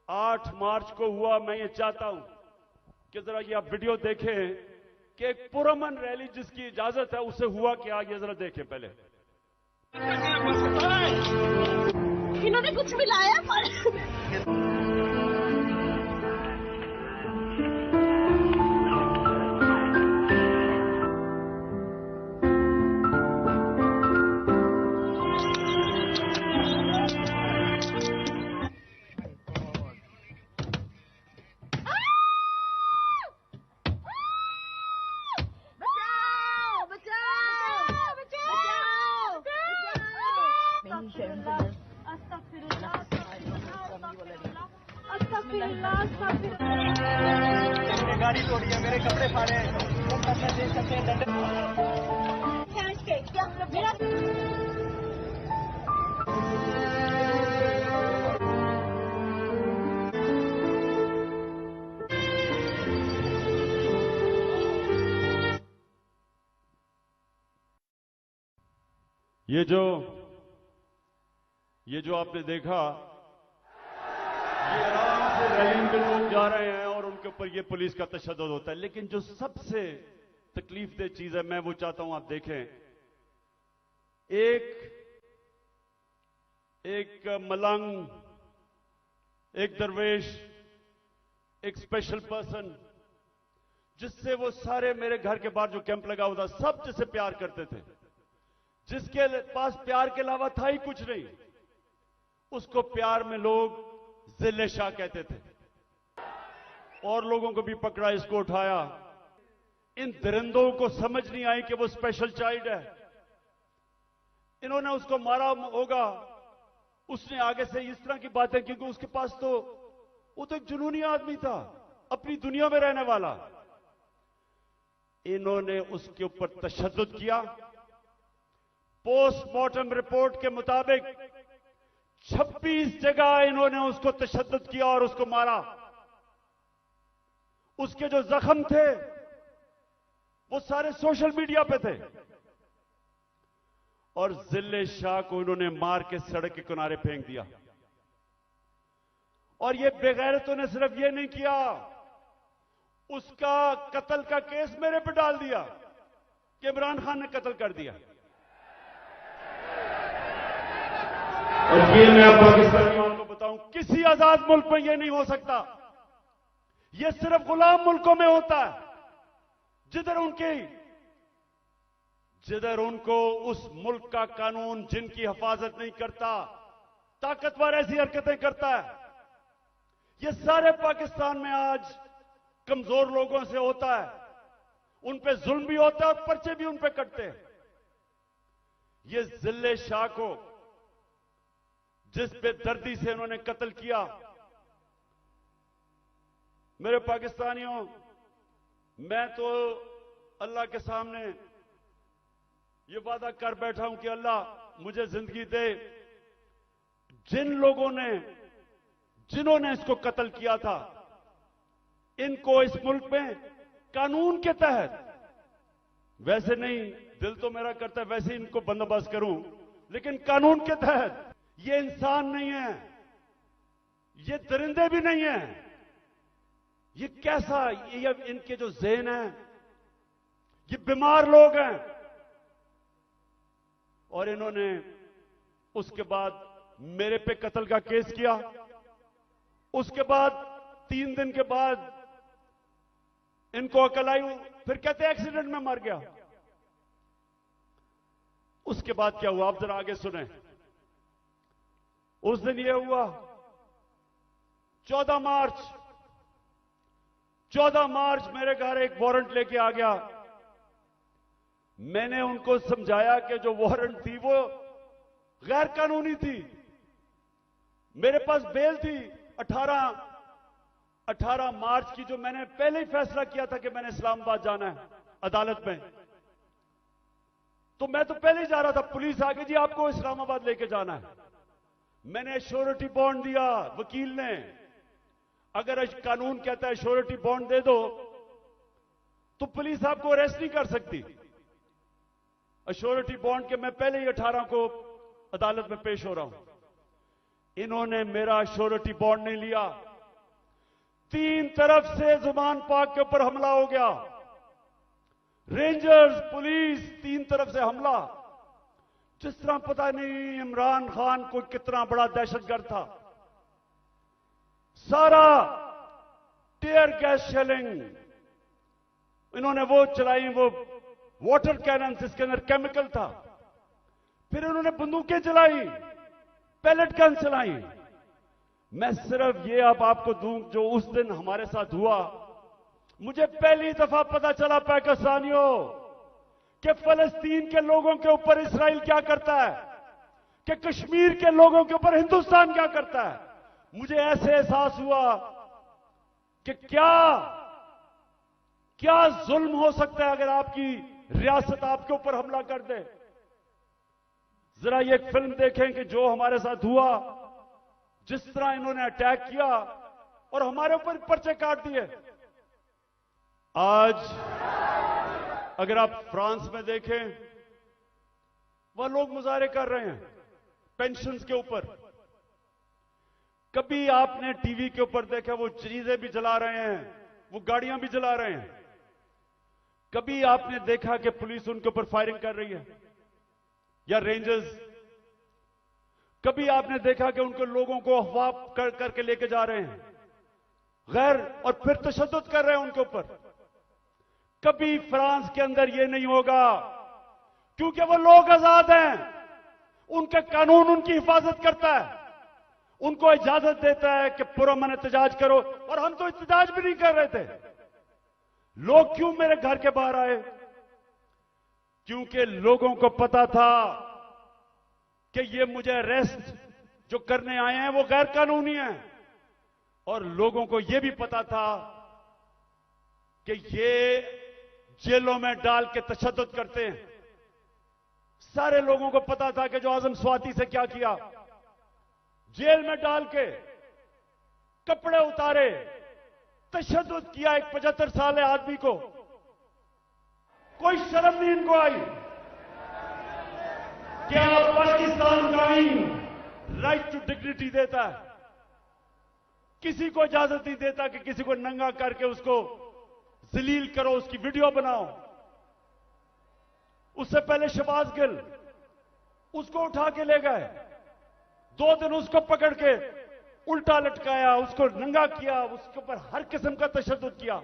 A: 8 मार्च को हुआ, मैं ये चाहता हूं कि जरा ये आप वीडियो देखें कि एक पुरअमन रैली जिसकी इजाजत है उसे हुआ क्या, ये जरा देखें पहले।
C: इन्होंने कुछ मिलाया पर
B: गाड़ी तोड़ी है, मेरे कपड़े फाड़े हैं, दे सकते हैं दंड।
A: ये जो आपने देखा, ये आराम से रैली में लोग जा रहे हैं और उनके ऊपर ये पुलिस का तशद्दुद होता है। लेकिन जो सबसे तकलीफदेह चीज है, मैं वो चाहता हूं आप देखें। एक मलंग, एक दरवेश, एक स्पेशल पर्सन, जिससे वो सारे मेरे घर के बाहर जो कैंप लगा हुआ था, सब जिससे प्यार करते थे, जिसके पास प्यार के अलावा था ही कुछ नहीं, उसको प्यार में लोग जिले शाह कहते थे। और लोगों को भी पकड़ा, इसको उठाया। इन दरिंदों को समझ नहीं आई कि वो स्पेशल चाइल्ड है। इन्होंने उसको मारा होगा, उसने आगे से इस तरह की बातें, क्योंकि उसके पास तो वो तो एक जुनूनी आदमी था, अपनी दुनिया में रहने वाला। इन्होंने उसके ऊपर तशद्दुद किया। पोस्टमार्टम रिपोर्ट के मुताबिक 26 जगह इन्होंने उसको तशद्दुद किया और उसको मारा। उसके जो जख्म थे वो सारे सोशल मीडिया पे थे। और जिले शाह को इन्होंने मार के सड़क के किनारे फेंक दिया। और ये बेगैरतों ने सिर्फ ये नहीं किया, उसका कत्ल का केस मेरे पे डाल दिया कि इमरान खान ने कत्ल कर दिया। और ये मैं पाकिस्तानियों को बताऊं, किसी आजाद मुल्क में ये नहीं हो सकता। ये सिर्फ गुलाम मुल्कों में होता है, जिधर उनको उस मुल्क का कानून जिनकी हिफाजत नहीं करता, ताकतवर ऐसी हरकतें करता है। ये सारे पाकिस्तान में आज कमजोर लोगों से होता है, उन पे जुल्म भी होता है और पर्चे भी उन पे कटते हैं। ये जिले शाह को जिस बेदर्दी से इन्होंने कत्ल किया, मेरे पाकिस्तानियों, मैं तो अल्लाह के सामने ये वादा कर बैठा हूं कि अल्लाह मुझे जिंदगी दे, जिन्होंने इसको कत्ल किया था, इनको इस मुल्क में कानून के तहत, वैसे नहीं, दिल तो मेरा करता है वैसे इनको बंदोबस्त करूं, लेकिन कानून के तहत। ये इंसान नहीं है, ये दरिंदे भी नहीं है। ये कैसा, ये इनके जो ज़हन है, ये बीमार लोग हैं। और इन्होंने उसके बाद मेरे पे कत्ल का केस किया। उसके बाद 3 दिन के बाद इनको अकल आई, फिर कहते एक्सीडेंट में मर गया। उसके बाद क्या हुआ, आप जरा आगे सुने। उस दिन यह हुआ 14 मार्च मेरे घर एक वारंट लेके आ गया। मैंने उनको समझाया कि जो वारंट थी वो गैर कानूनी थी। मेरे पास बेल थी 18 मार्च की, जो मैंने पहले ही फैसला किया था कि मैंने इस्लामाबाद जाना है अदालत में। तो मैं तो पहले ही जा रहा था, पुलिस आ गई, जी आपको इस्लामाबाद लेके जाना है। मैंने श्योरिटी बॉन्ड दिया वकील ने। अगर कानून कहता है श्योरिटी बॉन्ड दे दो तो पुलिस आपको अरेस्ट नहीं कर सकती। श्योरिटी बॉन्ड के मैं पहले ही 18 को अदालत में पेश हो रहा हूं। इन्होंने मेरा श्योरिटी बॉन्ड नहीं लिया। 3 तरफ से जुबान पाक के ऊपर हमला हो गया। रेंजर्स, पुलिस, 3 तरफ से हमला। जिस तरह पता नहीं इमरान खान को कितना बड़ा दहशतगर्द था। सारा टीयर गैस शेलिंग इन्होंने वो चलाई, वो वाटर कैनन जिसके अंदर केमिकल था। फिर इन्होंने बंदूकें चलाई, पैलेट गन चलाई। मैं सिर्फ ये अब आपको दूं, जो उस दिन हमारे साथ हुआ, मुझे पहली दफा पता चला पाकिस्तानियों कि फलस्तीन के लोगों के ऊपर इस्राइल क्या करता है, कि कश्मीर के लोगों के ऊपर हिंदुस्तान क्या करता है। मुझे ऐसे एहसास हुआ कि क्या जुल्म हो सकता है अगर आपकी रियासत आपके ऊपर हमला कर दे। जरा ये फिल्म देखें कि जो हमारे साथ हुआ, जिस तरह इन्होंने अटैक किया और हमारे ऊपर पर्चे काट दिए। आज अगर आप फ्रांस में देखें, वह लोग मुजाहरे कर रहे हैं पेंशन्स के ऊपर। कभी आपने टीवी के ऊपर देखा वो चीजें भी जला रहे हैं, वो गाड़ियां भी जला रहे हैं। कभी आपने देखा कि पुलिस उनके ऊपर फायरिंग कर रही है या रेंजर्स? कभी आपने देखा कि उनको लोगों को अफवाह करके लेके जा रहे हैं गैर, और फिर तशद्दुद कर रहे हैं उनके ऊपर? कभी फ्रांस के अंदर यह नहीं होगा, क्योंकि वो लोग आजाद हैं, उनके कानून उनकी हिफाजत करता है। उनको इजाजत देता है कि पुरअमन एहतजाज करो, और हम तो एहतजाज भी नहीं कर रहे थे। लोग क्यों मेरे घर के बाहर आए? क्योंकि लोगों को पता था कि ये मुझे अरेस्ट जो करने आए हैं वो गैर कानूनी है, और लोगों को यह भी पता था कि ये जेलों में डाल के तशद्दुद करते हैं। सारे लोगों को पता था कि जो आजम स्वाति से क्या किया, जेल में डाल के कपड़े उतारे, तशद्दुद किया एक 75 साल आदमी को। कोई शर्म नहीं इनको आई। क्या पाकिस्तान का आईन राइट टू डिग्निटी देता है? किसी को इजाजत नहीं देता कि किसी को नंगा करके उसको जलील करो, उसकी वीडियो बनाओ। उससे पहले शहबाज गिल, उसको उठा के ले गए, 2 दिन उसको पकड़ के उल्टा लटकाया, उसको नंगा किया, उसके ऊपर हर किस्म का तशद्दुद किया।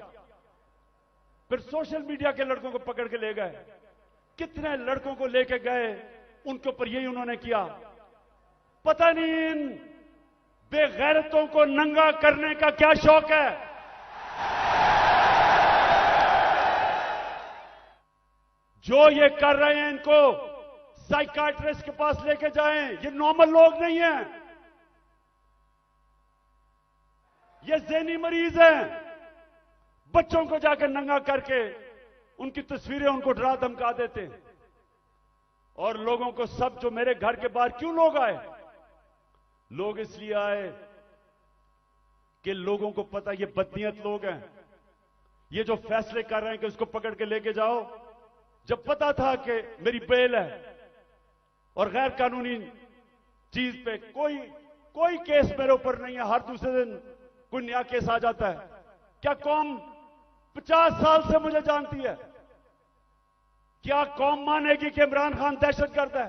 A: फिर सोशल मीडिया के लड़कों को पकड़ के ले गए। कितने लड़कों को लेके गए, उनके ऊपर यही उन्होंने किया। पता नहीं इन बेगैरतों को नंगा करने का क्या शौक है। जो ये कर रहे हैं इनको साइकाट्रिस्ट के पास लेके जाएं। ये नॉर्मल लोग नहीं हैं, ये ज़हनी मरीज हैं। बच्चों को जाकर नंगा करके उनकी तस्वीरें उनको डरा धमका देते हैं। और लोगों को सब, जो मेरे घर के बाहर क्यों लोग आए? लोग इसलिए आए कि लोगों को पता ये बदनीयत लोग हैं। ये जो फैसले कर रहे हैं कि उसको पकड़ के लेके जाओ, जब पता था कि मेरी बेल है और गैर कानूनी चीज पे कोई केस मेरे ऊपर नहीं है, हर दूसरे दिन कोई नया केस आ जाता है। क्या कौम 50 साल से मुझे जानती है? क्या कौम मानेगी कि इमरान खान दहशतगर्द है?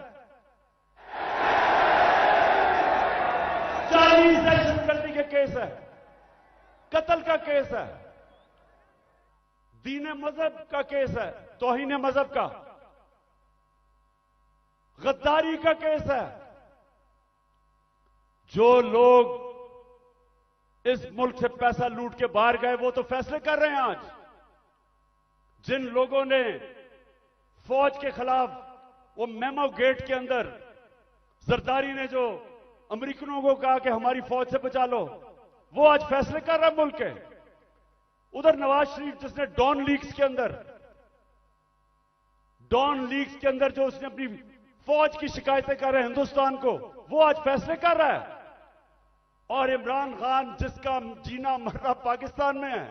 A: 40 दहशतगर्दी के केस है, कत्ल का केस है, दीन मजहब का केस है, तौहीन मजहब का, गद्दारी का केस है। जो लोग इस मुल्क से पैसा लूट के बाहर गए वो तो फैसले कर रहे हैं आज। जिन लोगों ने फौज के खिलाफ वो मेमो गेट के अंदर जरदारी ने जो अमेरिकनों को कहा कि हमारी फौज से बचा लो, वो आज फैसले कर रहा है मुल्क के। उधर नवाज शरीफ जिसने डॉन लीग्स के अंदर जो उसने अपनी फौज की शिकायतें कर रहे हैं हिंदुस्तान को, वो आज फैसले कर रहा है। और इमरान खान जिसका जीना मरना पाकिस्तान में है,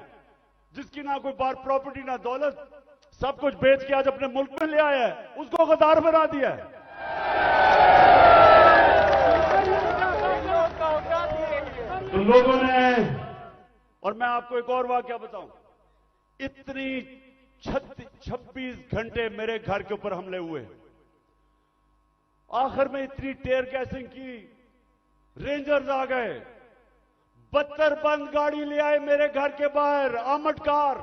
A: जिसकी ना कोई बार प्रॉपर्टी ना दौलत, सब कुछ बेच के आज अपने मुल्क में ले आया है, उसको गद्दार बना दिया है। तो लोगों ने, और मैं आपको एक और वाकया बताऊं, इतनी 26 घंटे मेरे घर के ऊपर हमले हुए, आखिर में इतनी टेयर गैसिंग की, रेंजर्स आ गए, 72 बंद गाड़ी ले आए मेरे घर के बाहर, आर्मड कार,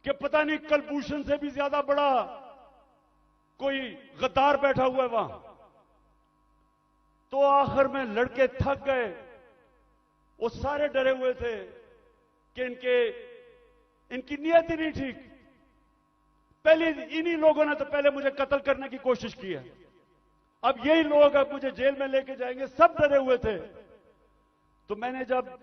A: कि पता नहीं कलभूषण से भी ज्यादा बड़ा कोई गद्दार बैठा हुआ है वहां। तो आखिर में लड़के थक गए, वो सारे डरे हुए थे कि इनकी नीयत ही नहीं ठीक। पहले इन्हीं लोगों ने तो पहले मुझे कत्ल करने की कोशिश की है, अब यही लोग अब मुझे जेल में लेके जाएंगे, सब डरे हुए थे। तो मैंने जब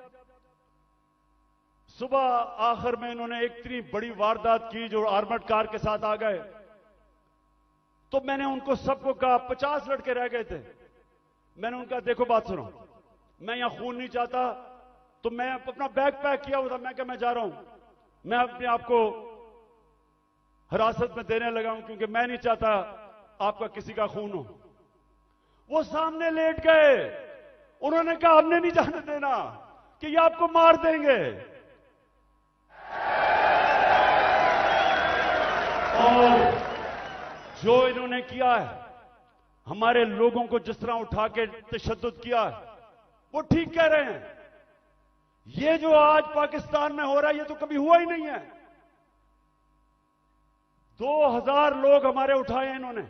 A: सुबह आखिर में इन्होंने एक इतनी बड़ी वारदात की जो आर्मड कार के साथ आ गए, तो मैंने उनको सबको कहा, 50 लड़के रह गए थे, मैंने उनका देखो बात सुनो, मैं यहां खून नहीं चाहता, तो मैं अपना बैग पैक किया हुआ था, मैं क्या मैं जा रहा हूं, मैं अपने आप को हिरासत में देने लगा हूं क्योंकि मैं नहीं चाहता आपका किसी का खून हो। वो सामने लेट गए, उन्होंने कहा हमने नहीं जाने देना कि ये आपको मार देंगे। और जो इन्होंने किया है, हमारे लोगों को जिस तरह उठा के तशद्दुद किया है, वो ठीक कह रहे हैं। ये जो आज पाकिस्तान में हो रहा है ये तो कभी हुआ ही नहीं है। 2000 लोग हमारे उठाए इन्होंने,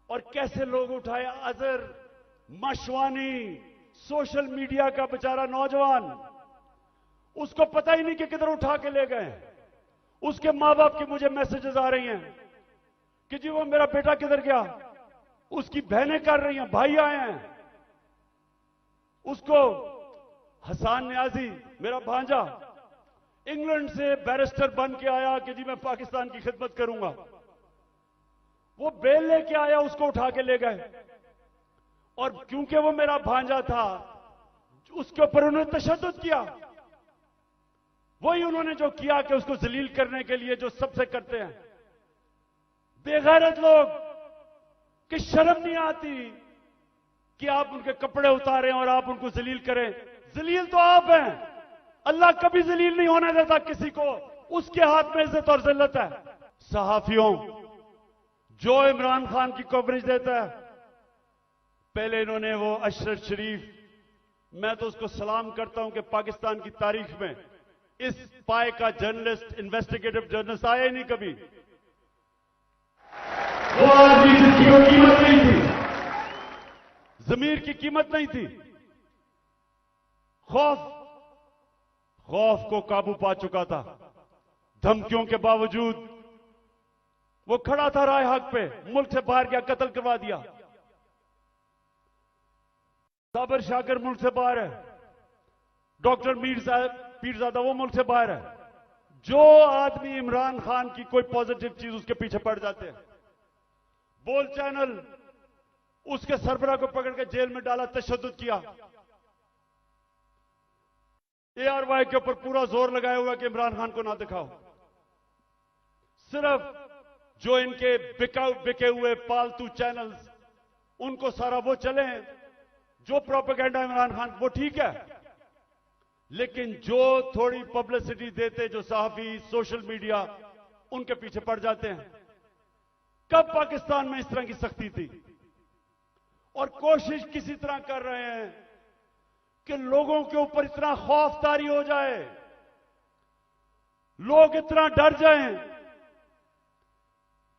A: और कैसे लोग उठाए? अजहर मशवानी सोशल मीडिया का बेचारा नौजवान, उसको पता ही नहीं कि किधर उठा के ले गए। उसके मां बाप की मुझे मैसेजेस आ रही हैं कि जी वो मेरा बेटा किधर गया। उसकी बहनें कर रही हैं, भाई आए हैं। उसको हसान न्याजी, मेरा भांजा, इंग्लैंड से बैरिस्टर बन के आया कि जी मैं पाकिस्तान की खिदमत करूंगा। वो बेल लेके आया, उसको उठा के ले गए। और क्योंकि वो मेरा भांजा था, उसके ऊपर उन्होंने तशद्दुद किया। वही उन्होंने जो किया कि उसको जलील करने के लिए जो सबसे करते हैं बेगैरत लोग, कि शर्म नहीं आती कि आप उनके कपड़े उतारें और आप उनको जलील करें। जलील तो आप हैं, अल्लाह कभी जलील नहीं होने देता किसी को, उसके हाथ में इज्जत और जिल्लत है। सहाफियों, जो इमरान खान की कवरेज देता है, पहले इन्होंने वो अशरफ शरीफ, मैं तो उसको सलाम करता हूं कि पाकिस्तान की तारीख में इस पाए का जर्नलिस्ट, इन्वेस्टिगेटिव जर्नलिस्ट आया ही नहीं कभी। वो आदमी जिसकी कोई कीमत नहीं थी, जमीर की कीमत नहीं थी। खौफ को काबू पा चुका था। धमकियों के बावजूद वो खड़ा था राह हक पे, मुल्क से बाहर गया, कत्ल करवा दिया। साबर शाकर मुल्क से बाहर है, डॉक्टर पीरजादा वो मुल्क से बाहर है। जो आदमी इमरान खान की कोई पॉजिटिव चीज उसके पीछे पड़ जाते हैं। बोल चैनल, उसके सरबराह को पकड़ के जेल में डाला, तशद्दुद किया। ARY के ऊपर पूरा जोर लगाया हुआ कि इमरान खान को ना दिखाओ। सिर्फ जो इनके बिके हुए पालतू चैनल्स, उनको सारा वो चले, जो प्रोपेगेंडा इमरान खान, वो ठीक है। लेकिन जो थोड़ी पब्लिसिटी देते, जो सहाफी, सोशल मीडिया, उनके पीछे पड़ जाते हैं। कब पाकिस्तान में इस तरह की सख्ती थी? और कोशिश किसी तरह कर रहे हैं कि लोगों के ऊपर इतना खौफ तारी हो जाए, लोग इतना डर जाएं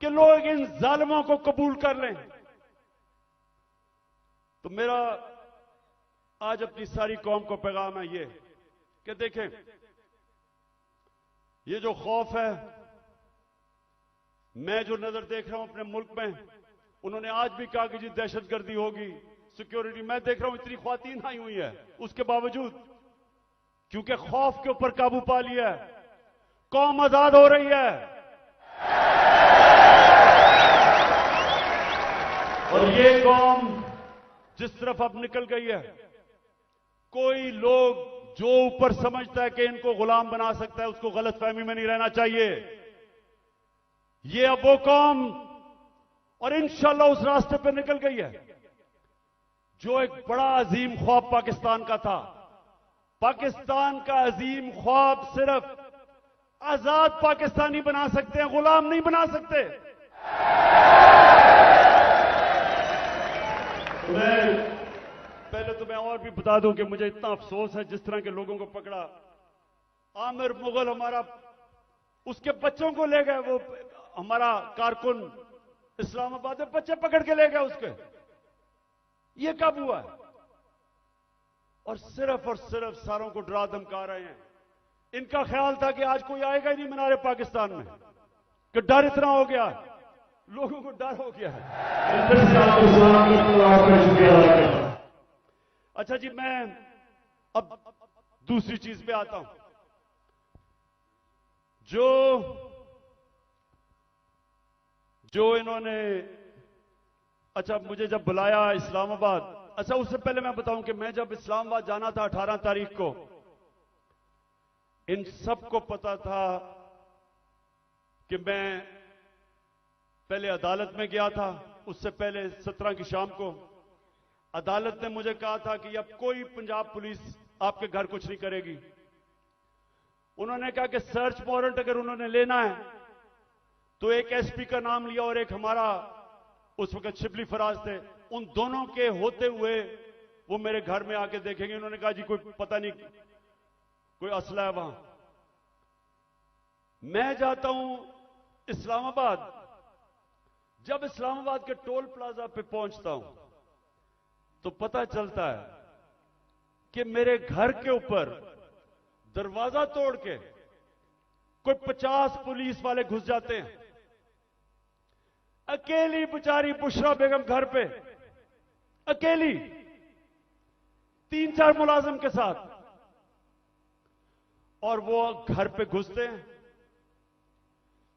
A: कि लोग इन जालिमों को कबूल कर लें। तो मेरा आज अपनी सारी कौम को पैगाम है ये कि देखें, ये जो खौफ है, मैं जो नजर देख रहा हूं अपने मुल्क में, उन्होंने आज भी कहा कि जी दहशतगर्दी होगी, सिक्योरिटी, मैं देख रहा हूं इतनी ख्वातीन आई हुई है, उसके बावजूद क्योंकि खौफ के ऊपर काबू पा लिया है, कौम आजाद हो रही है। और ये कौम जिस तरफ अब निकल गई है, कोई लोग जो ऊपर समझता है कि इनको गुलाम बना सकता है, उसको गलतफहमी में नहीं रहना चाहिए। ये अब वो कौम, और इंशाल्लाह उस रास्ते पर निकल गई है जो एक बड़ा अजीम ख्वाब पाकिस्तान का था। पाकिस्तान का अजीम ख्वाब सिर्फ आजाद पाकिस्तानी बना सकते हैं, गुलाम नहीं बना सकते। पहले तो मैं और भी बता दूं कि मुझे इतना अफसोस है जिस तरह के लोगों को पकड़ा। आमिर मुगल हमारा, उसके बच्चों को ले गए, वो हमारा कारकुन इस्लामाबाद में बच्चे पकड़ के ले गए उसके। ये कब हुआ है? और सिर्फ सारों को डरा धमका रहे हैं। इनका ख्याल था कि आज कोई आएगा ही नहीं मीनारे पाकिस्तान में, कि डर इतना हो गया, लोगों को डर हो गया है। अच्छा जी, मैं अब दूसरी चीज पे आता हूं। जो इन्होंने, अच्छा मुझे जब बुलाया इस्लामाबाद, अच्छा उससे पहले मैं बताऊं कि मैं जब इस्लामाबाद जाना था 18 तारीख को, इन सबको पता था कि मैं पहले अदालत में गया था। उससे पहले 17 की शाम को अदालत ने मुझे कहा था कि अब कोई पंजाब पुलिस आपके घर कुछ नहीं करेगी। उन्होंने कहा कि सर्च वारंट अगर उन्होंने लेना है तो एक एसपी का नाम लिया और एक हमारा उस वक्त शिबली फराज थे, उन दोनों के होते हुए वो मेरे घर में आके देखेंगे। उन्होंने कहा जी कोई पता नहीं, कोई असला है वहां। मैं जाता हूं इस्लामाबाद। जब इस्लामाबाद के टोल प्लाजा पे पहुंचता हूं तो पता चलता है कि मेरे घर के ऊपर दरवाजा तोड़ के कोई 50 पुलिस वाले घुस जाते हैं। अकेली बेचारी बुशरा बेगम घर पे, अकेली 3-4 मुलाजिम के साथ, और वो घर पे घुसते हैं,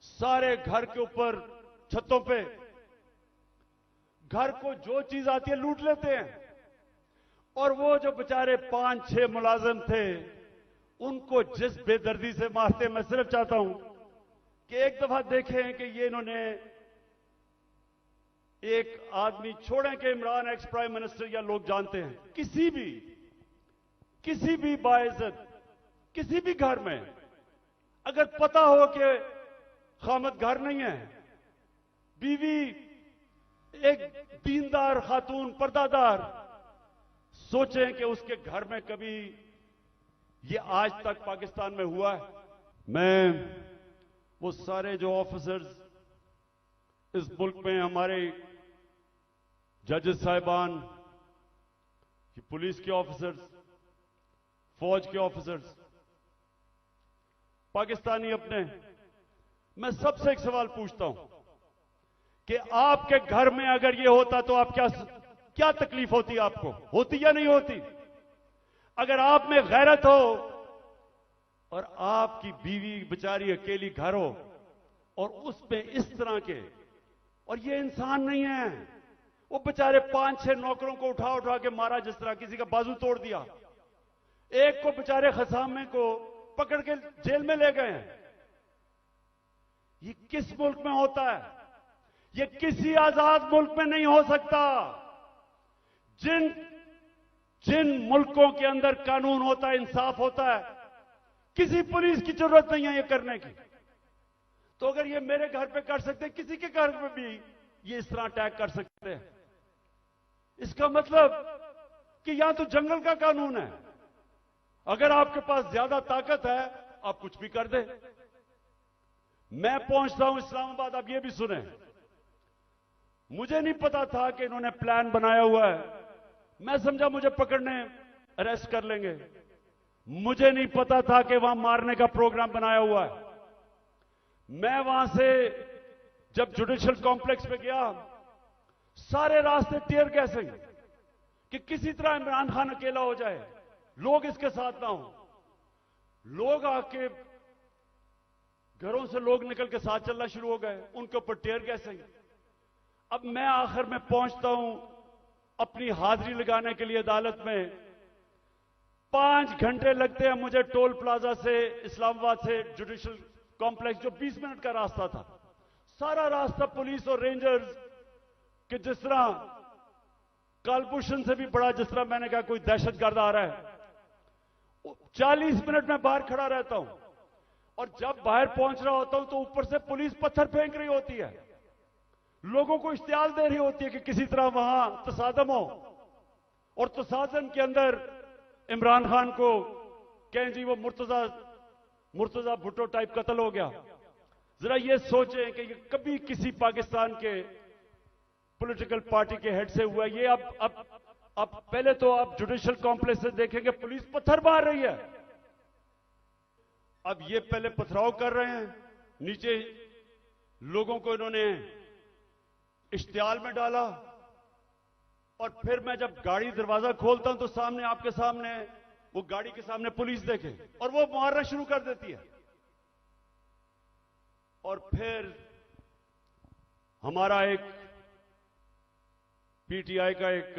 A: सारे घर के ऊपर छतों पे घर को जो चीज आती है लूट लेते हैं। और वो जो बेचारे 5-6 मुलाजिम थे उनको जिस बेदर्दी से मारते, मैं सिर्फ चाहता हूं कि एक दफा देखें कि ये इन्होंने एक आदमी छोड़ें कि इमरान एक्स प्राइम मिनिस्टर या लोग जानते हैं, किसी भी बाइज्जत किसी भी घर में अगर पता हो कि खामद घर नहीं है, बीवी एक दीनदार खातून पर्दादार, सोचें कि उसके घर में कभी ये आज तक पाकिस्तान में हुआ है। मैं वो सारे जो ऑफिसर्स इस मुल्क में, हमारे जजेस साहिबान, पुलिस के ऑफिसर्स, फौज के ऑफिसर्स, पाकिस्तानी अपने, मैं सबसे एक सवाल पूछता हूं कि आपके घर में अगर ये होता तो आप क्या तकलीफ होती, आपको होती या नहीं होती? अगर आप में गैरत हो और आपकी बीवी बेचारी अकेली घर हो और उसमें इस तरह के, और ये इंसान नहीं है, वो बेचारे 5-6 नौकरों को उठा उठा के मारा, जिस तरह किसी का बाजू तोड़ दिया, एक को बेचारे खसामे को पकड़ के जेल में ले गए हैं। ये किस मुल्क में होता है? ये किसी आजाद मुल्क में नहीं हो सकता। जिन मुल्कों के अंदर कानून होता है, इंसाफ होता है, किसी पुलिस की जरूरत नहीं है ये करने की। तो अगर ये मेरे घर पे कर सकते हैं, किसी के घर पे भी ये इस तरह अटैक कर सकते हैं। इसका मतलब कि यहां तो जंगल का कानून है, अगर आपके पास ज्यादा ताकत है आप कुछ भी कर दे। मैं पहुंचता हूं इस्लामाबाद, आप ये भी सुने, मुझे नहीं पता था कि इन्होंने प्लान बनाया हुआ है। मैं समझा मुझे पकड़ने अरेस्ट कर लेंगे, मुझे नहीं पता था कि वहां मारने का प्रोग्राम बनाया हुआ है। मैं वहां से जब जुडिशियल कॉम्प्लेक्स पे गया, सारे रास्ते टीयर गैसिंग कि किसी तरह इमरान खान अकेला हो जाए, लोग इसके साथ ना हो। लोग आके घरों से लोग निकल के साथ चलना शुरू हो गए, उनके ऊपर टीयर गैसिंग। अब मैं आखिर में पहुंचता हूं अपनी हाजिरी लगाने के लिए अदालत में। 5 घंटे लगते हैं मुझे टोल प्लाजा से, इस्लामाबाद से जुडिशियल कॉम्प्लेक्स, जो 20 मिनट का रास्ता था। सारा रास्ता पुलिस और रेंजर्स के, जिस तरह कालभूषण से भी बड़ा, जिस तरह मैंने कहा कोई दहशतगर्द आ रहा है। 40 मिनट में बाहर खड़ा रहता हूं, और जब बाहर पहुंच रहा होता हूं तो ऊपर से पुलिस पत्थर फेंक रही होती है, लोगों को इश्तियाल दे रही होती है कि किसी तरह वहां तसादम हो, और तसादम के अंदर इमरान खान को कहें जी वो मुर्तजा भुट्टो टाइप कत्ल हो गया। जरा ये सोचें कि ये कभी किसी पाकिस्तान के पॉलिटिकल पार्टी के हेड से हुआ ये। अब पहले तो आप जुडिशियल कॉम्प्लेक्स से देखेंगे पुलिस पत्थर मार रही है। अब ये पहले पथराव कर रहे हैं, नीचे लोगों को इन्होंने इश्तियाल में डाला, और फिर मैं जब गाड़ी दरवाजा खोलता हूं तो सामने, आपके सामने, वो गाड़ी के सामने पुलिस देखे और वो मारना शुरू कर देती है। और फिर हमारा एक पीटीआई का एक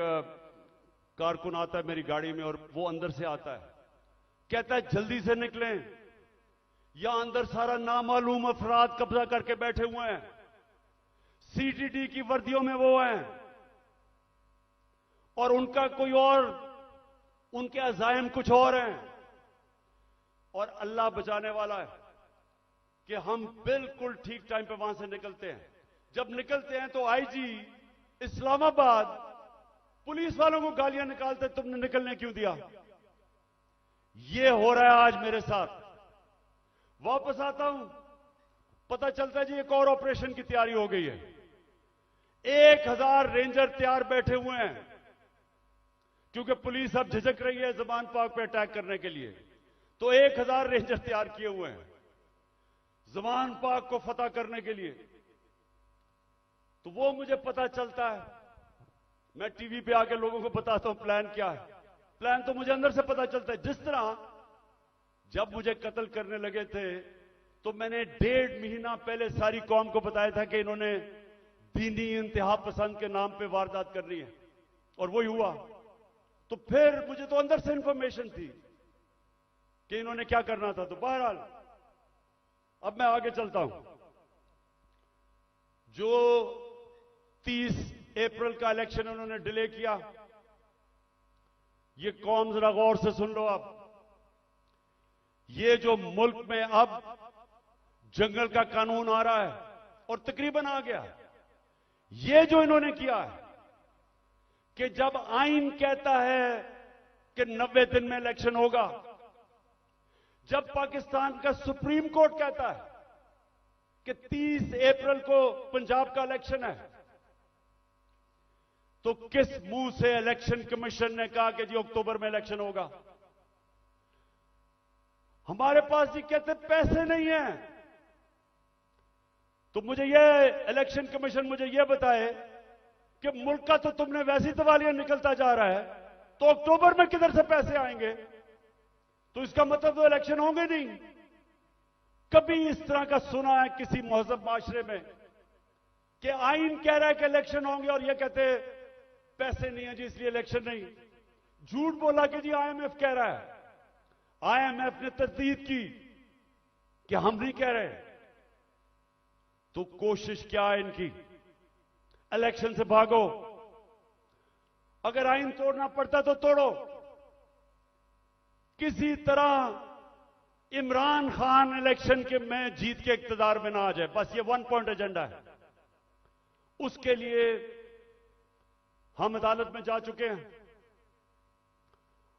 A: कारकुन आता है मेरी गाड़ी में, और वो अंदर से आता है, कहता है जल्दी से निकलें, यहां अंदर सारा नामालूम अफराद कब्जा करके बैठे हुए हैं, सीटीडी की वर्दियों में वो हैं, और उनका कोई और, उनके अज़ाइम कुछ और हैं, और अल्लाह बचाने वाला है कि हम बिल्कुल ठीक टाइम पे वहां से निकलते हैं। जब निकलते हैं तो आईजी इस्लामाबाद पुलिस वालों को गालियां निकालते, तुमने निकलने क्यों दिया। ये हो रहा है आज मेरे साथ। वापस आता हूं, पता चलता है जी एक और ऑपरेशन की तैयारी हो गई है। 1000 रेंजर तैयार बैठे हुए हैं, क्योंकि पुलिस अब झिझक रही है जमान पाक पे अटैक करने के लिए, तो 1000 रेंजर तैयार किए हुए हैं जमान पाक को फतह करने के लिए। तो वो मुझे पता चलता है, मैं टीवी पे आके लोगों को बताता हूं प्लान क्या है। प्लान तो मुझे अंदर से पता चलता है। जिस तरह जब मुझे कत्ल करने लगे थे तो मैंने 1.5 महीना पहले सारी कौम को बताया था कि इन्होंने दीनी इंतहा पसंद के नाम पे वारदात करनी है, और वही हुआ। तो फिर मुझे तो अंदर से इंफॉर्मेशन थी कि इन्होंने क्या करना था। तो बहरहाल अब मैं आगे चलता हूं। जो 30 अप्रैल का इलेक्शन उन्होंने डिले किया, ये कौम जरा गौर से सुन लो। अब ये जो मुल्क में अब जंगल का कानून आ रहा है और तकरीबन आ गया, ये जो इन्होंने किया है कि जब आइन कहता है कि 90 दिन में इलेक्शन होगा, जब पाकिस्तान का सुप्रीम कोर्ट कहता है कि 30 अप्रैल को पंजाब का इलेक्शन है, तो किस मुंह से इलेक्शन कमीशन ने कहा कि जी अक्टूबर में इलेक्शन होगा? हमारे पास जी कहते पैसे नहीं है। तो मुझे ये इलेक्शन कमीशन मुझे ये बताए कि मुल्क का तो तुमने वैसी तवालियां निकलता जा रहा है, तो अक्टूबर में किधर से पैसे आएंगे? तो इसका मतलब तो इलेक्शन होंगे नहीं। कभी इस तरह का सुना है किसी महजब माशरे में कि आइन कह रहा है कि इलेक्शन होंगे और ये कहते पैसे नहीं है जी इसलिए इलेक्शन नहीं? झूठ बोला कि जी IMF कह रहा है। IMF ने तस्दीक की कि हम नहीं कह रहे। तो कोशिश क्या है इनकी? इलेक्शन से भागो। अगर आइन तोड़ना पड़ता तो तोड़ो। किसी तरह इमरान खान इलेक्शन के में जीत के इक्तदार में ना आ जाए, बस ये 1 पॉइंट एजेंडा है। उसके लिए हम अदालत में जा चुके हैं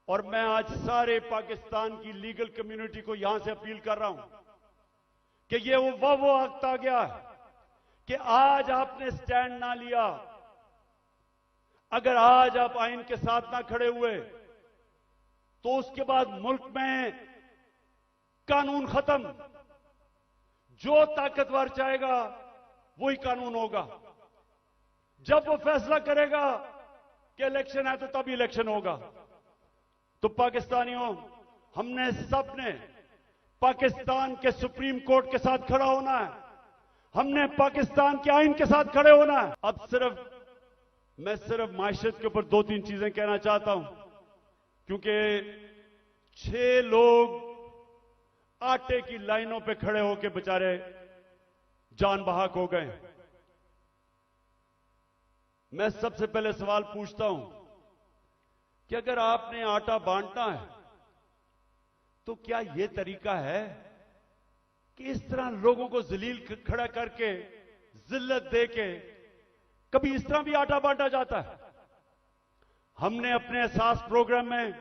A: और मैं आज सारे पाकिस्तान की लीगल कम्युनिटी को यहां से अपील कर रहा हूं कि ये वो वक्त आ गया है कि आज आपने स्टैंड ना लिया, अगर आज आप आइन के साथ ना खड़े हुए, तो उसके बाद मुल्क में कानून खत्म। जो ताकतवर चाहेगा वही कानून होगा। जब वो फैसला करेगा कि इलेक्शन है तो तभी इलेक्शन होगा। तो पाकिस्तानियों, हमने सबने पाकिस्तान के सुप्रीम कोर्ट के साथ खड़ा होना है। हमने पाकिस्तान के आइन के साथ खड़े होना है। अब मैं सिर्फ माशरत के ऊपर 2-3 चीजें कहना चाहता हूं, क्योंकि 6 लोग आटे की लाइनों पे खड़े होकर बेचारे जान बहाक हो गए। मैं सबसे पहले सवाल पूछता हूं कि अगर आपने आटा बांटना है तो क्या यह तरीका है कि इस तरह लोगों को जलील खड़ा करके, जिल्लत देके, कभी इस तरह भी आटा बांटा जाता है? हमने अपने एहसास प्रोग्राम में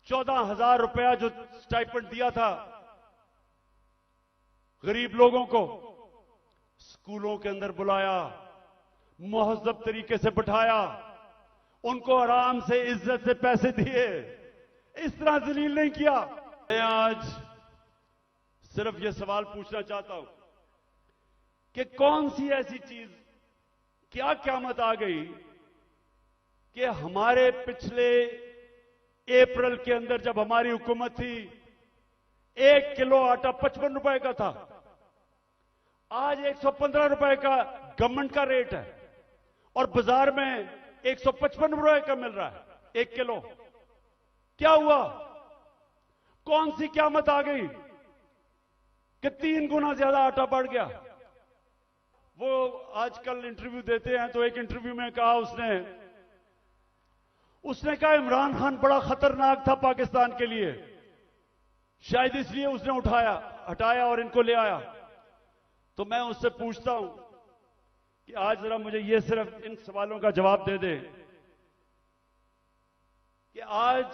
A: 14,000 रुपया जो स्टाइपेंड दिया था गरीब लोगों को, स्कूलों के अंदर बुलाया, मुहज़्ज़ब तरीके से बिठाया, उनको आराम से इज्जत से पैसे दिए, इस तरह जलील नहीं किया। मैं आज सिर्फ यह सवाल पूछना चाहता हूं कि कौन सी ऐसी चीज, क्या क़यामत आ गई कि हमारे पिछले अप्रैल के अंदर जब हमारी हुकूमत थी 1 किलो आटा 55 रुपए का था, आज 115 रुपए का गवर्नमेंट का रेट है और बाजार में 155 रुपए का मिल रहा है 1 किलो। क्या हुआ? कौन सी क़यामत आ गई कि 3 गुना ज्यादा आटा बढ़ गया? वो आजकल इंटरव्यू देते हैं, तो एक इंटरव्यू में कहा उसने कहा इमरान खान बड़ा खतरनाक था पाकिस्तान के लिए, शायद इसलिए उसने हटाया और इनको ले आया। तो मैं उससे पूछता हूं कि आज जरा मुझे ये सिर्फ इन सवालों का जवाब दे दे कि आज,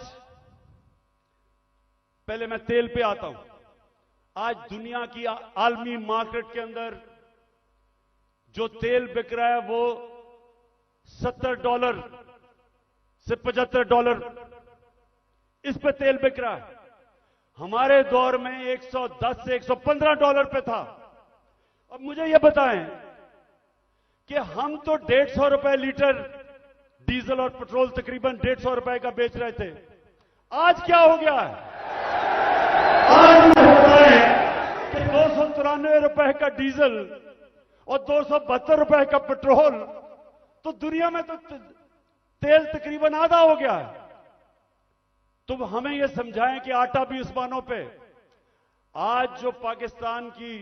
A: पहले मैं तेल पे आता हूं, आज दुनिया की आलमी मार्केट के अंदर जो तेल बिक रहा है वो $70 से $75 इस पे तेल बिक रहा है। हमारे दौर में $110 से $115 पे था। अब मुझे यह बताएं कि हम तो ₹150 लीटर डीजल और पेट्रोल तकरीबन ₹150 का बेच रहे थे। आज क्या हो गया है? आज बताएं कि ₹293 का डीजल और ₹272 का पेट्रोल, तो दुनिया में तो तेल तकरीबन आधा हो गया है। तो हमें यह समझाएं कि आटा भी उस्मानों पे। आज जो पाकिस्तान की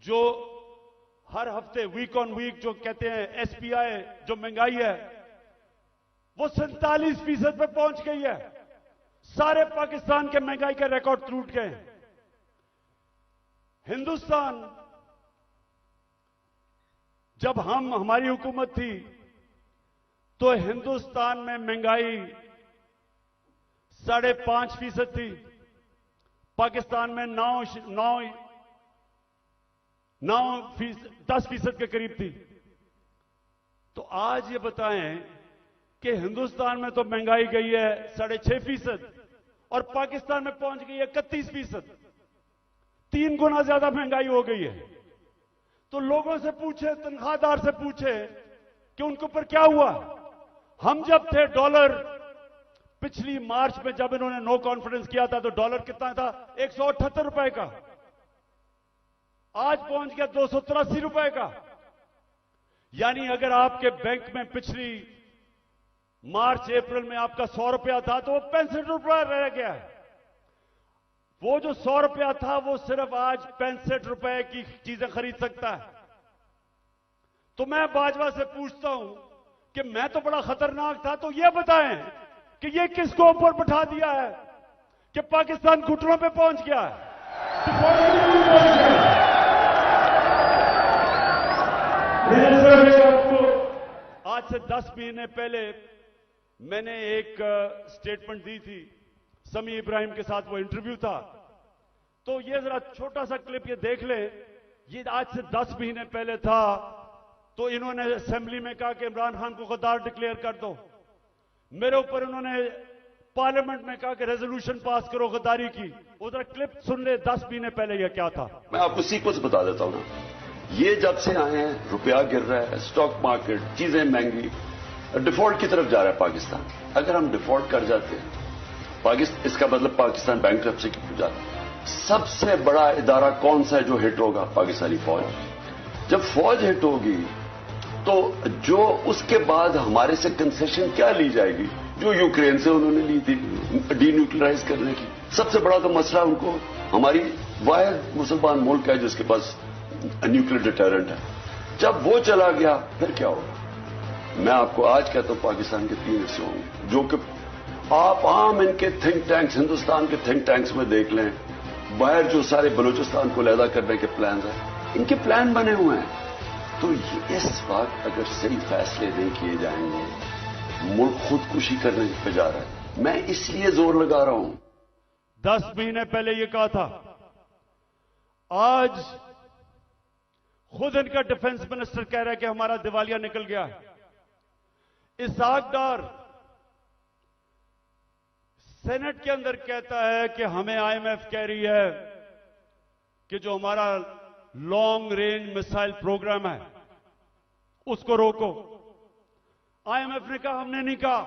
A: जो हर हफ्ते वीक ऑन वीक जो कहते हैं एसपीआई जो महंगाई है वो 47% पे पहुंच गई है। सारे पाकिस्तान के महंगाई के रिकॉर्ड टूट गए। हिंदुस्तान जब हमारी हुकूमत थी तो हिंदुस्तान में महंगाई 5.5% थी, पाकिस्तान में 10% के करीब थी। तो आज ये बताएं कि हिंदुस्तान में तो महंगाई गई है 6.5% और पाकिस्तान में पहुंच गई है 31%। 3 गुना ज्यादा महंगाई हो गई है। तो लोगों से पूछे, तनख्वाहदार से पूछे कि उनके ऊपर क्या हुआ। हम जब थे डॉलर, पिछली मार्च में जब इन्होंने नो कॉन्फिडेंस किया था तो डॉलर कितना था? ₹178 का। आज पहुंच गया ₹283 का। यानी अगर आपके बैंक में पिछली मार्च अप्रैल में आपका ₹100 था तो वो ₹65 रह गया है। वो जो ₹100 था वो सिर्फ आज ₹65 की चीजें खरीद सकता है। तो मैं बाजवा से पूछता हूं कि मैं तो बड़ा खतरनाक था, तो ये बताएं कि ये किसको ऊपर बैठा दिया है कि पाकिस्तान घुटनों पे पहुंच गया है। आपको आज से 10 महीने पहले मैंने एक स्टेटमेंट दी थी, समी इब्राहिम के साथ वो इंटरव्यू था। तो ये जरा छोटा सा क्लिप ये देख ले। ये आज से 10 महीने पहले था। तो इन्होंने असेंबली में कहा कि इमरान खान को गद्दार डिक्लेयर कर दो। मेरे ऊपर उन्होंने पार्लियामेंट में कहा कि रेजोल्यूशन पास करो गद्दारी की। उधर क्लिप सुन ले 10 महीने पहले यह क्या था।
D: मैं आपको सीक्वेंस बता देता हूं ना। ये जब से आए हैं रुपया गिर रहा है, स्टॉक मार्केट, चीजें महंगी, डिफॉल्ट की तरफ जा रहा है पाकिस्तान। अगर हम डिफॉल्ट कर जाते हैं इसका मतलब पाकिस्तान बैंकरप्सी की जाता है। सबसे बड़ा इदारा कौन सा है जो हिट होगा? पाकिस्तानी फौज। जब फौज हिट होगी तो जो उसके बाद हमारे से कंसेशन क्या ली जाएगी? जो यूक्रेन से उन्होंने ली थी डीन्यूक्लियराइज करने की। सबसे बड़ा तो मसला उनको हमारी वाहिद मुसलमान मुल्क है जिसके पास न्यूक्लियर डिटरेंट है। जब वो चला गया फिर क्या होगा? मैं आपको आज कहता हूं पाकिस्तान के 3 हिस्से होंगे जो कि आप आम इनके थिंक टैंक्स, हिंदुस्तान के थिंक टैंक्स में देख लें। बाहर जो सारे बलूचिस्तान को लहदा करने के प्लान हैं, इनके प्लान बने हुए हैं। तो इस वक्त अगर सही फैसले नहीं किए जाएंगे, मुल्क खुदकुशी करने पे जा रहा है। मैं इसलिए जोर लगा रहा हूं।
A: 10 महीने पहले यह कहा था। आज खुद इनका डिफेंस मिनिस्टर कह रहा है कि हमारा दिवालिया निकल गया है। इसहाक डार सेनेट के अंदर कहता है कि हमें आईएमएफ कह रही है कि जो हमारा लॉन्ग रेंज मिसाइल प्रोग्राम है उसको रोको। आईएमएफ ने कहा, हमने नहीं कहा।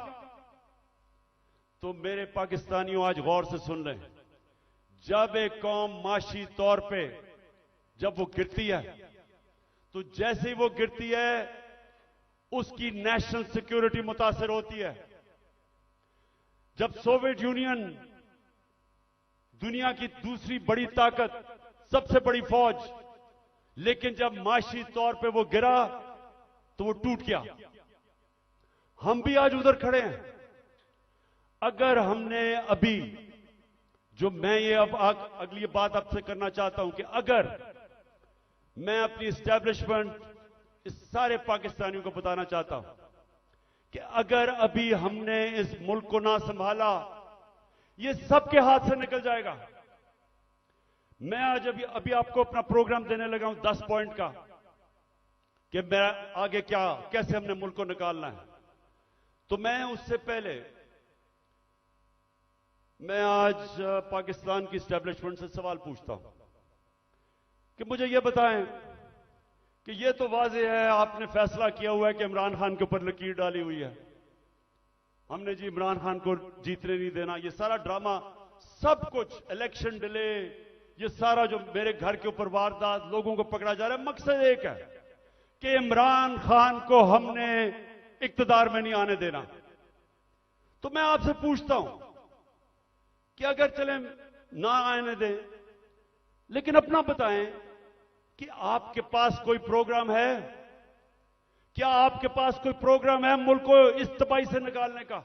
A: तो मेरे पाकिस्तानियों आज गौर से सुन लें। जब एक कौम माशी तौर पे जब वो गिरती है तो जैसे ही वो गिरती है उसकी नेशनल सिक्योरिटी मुतासिर होती है। जब सोवियत यूनियन दुनिया की दूसरी बड़ी ताकत, सबसे बड़ी फौज, लेकिन जब माशी तौर पे वो गिरा तो वो टूट गया। हम भी आज उधर खड़े हैं। अगर हमने अभी जो मैं ये अब अगली बात आपसे करना चाहता हूं कि अगर मैं अपनी एस्टैब्लिशमेंट इस सारे पाकिस्तानियों को बताना चाहता हूं कि अगर अभी हमने इस मुल्क को ना संभाला, ये सबके हाथ से निकल जाएगा। मैं आज अभी आपको अपना प्रोग्राम देने लगा हूं 10 पॉइंट का कि मैं आगे क्या, कैसे हमने मुल्क को निकालना है। तो मैं उससे पहले मैं आज पाकिस्तान की एस्टेब्लिशमेंट से सवाल पूछता हूं कि मुझे यह बताएं कि यह तो वाज़ेह है आपने फैसला किया हुआ है कि इमरान खान के ऊपर लकीर डाली हुई है, हमने जी इमरान खान को जीतने नहीं देना, ये सारा ड्रामा, सब कुछ, इलेक्शन डिले, ये सारा जो मेरे घर के ऊपर वारदात, लोगों को पकड़ा जा रहा है, मकसद एक है कि इमरान खान को हमने इक्तदार में नहीं आने देना। तो मैं आपसे पूछता हूं कि अगर चले ना आने दें, लेकिन अपना बताएं कि आपके पास कोई प्रोग्राम है? क्या आपके पास कोई प्रोग्राम है मुल्क को इस तबाही से निकालने का?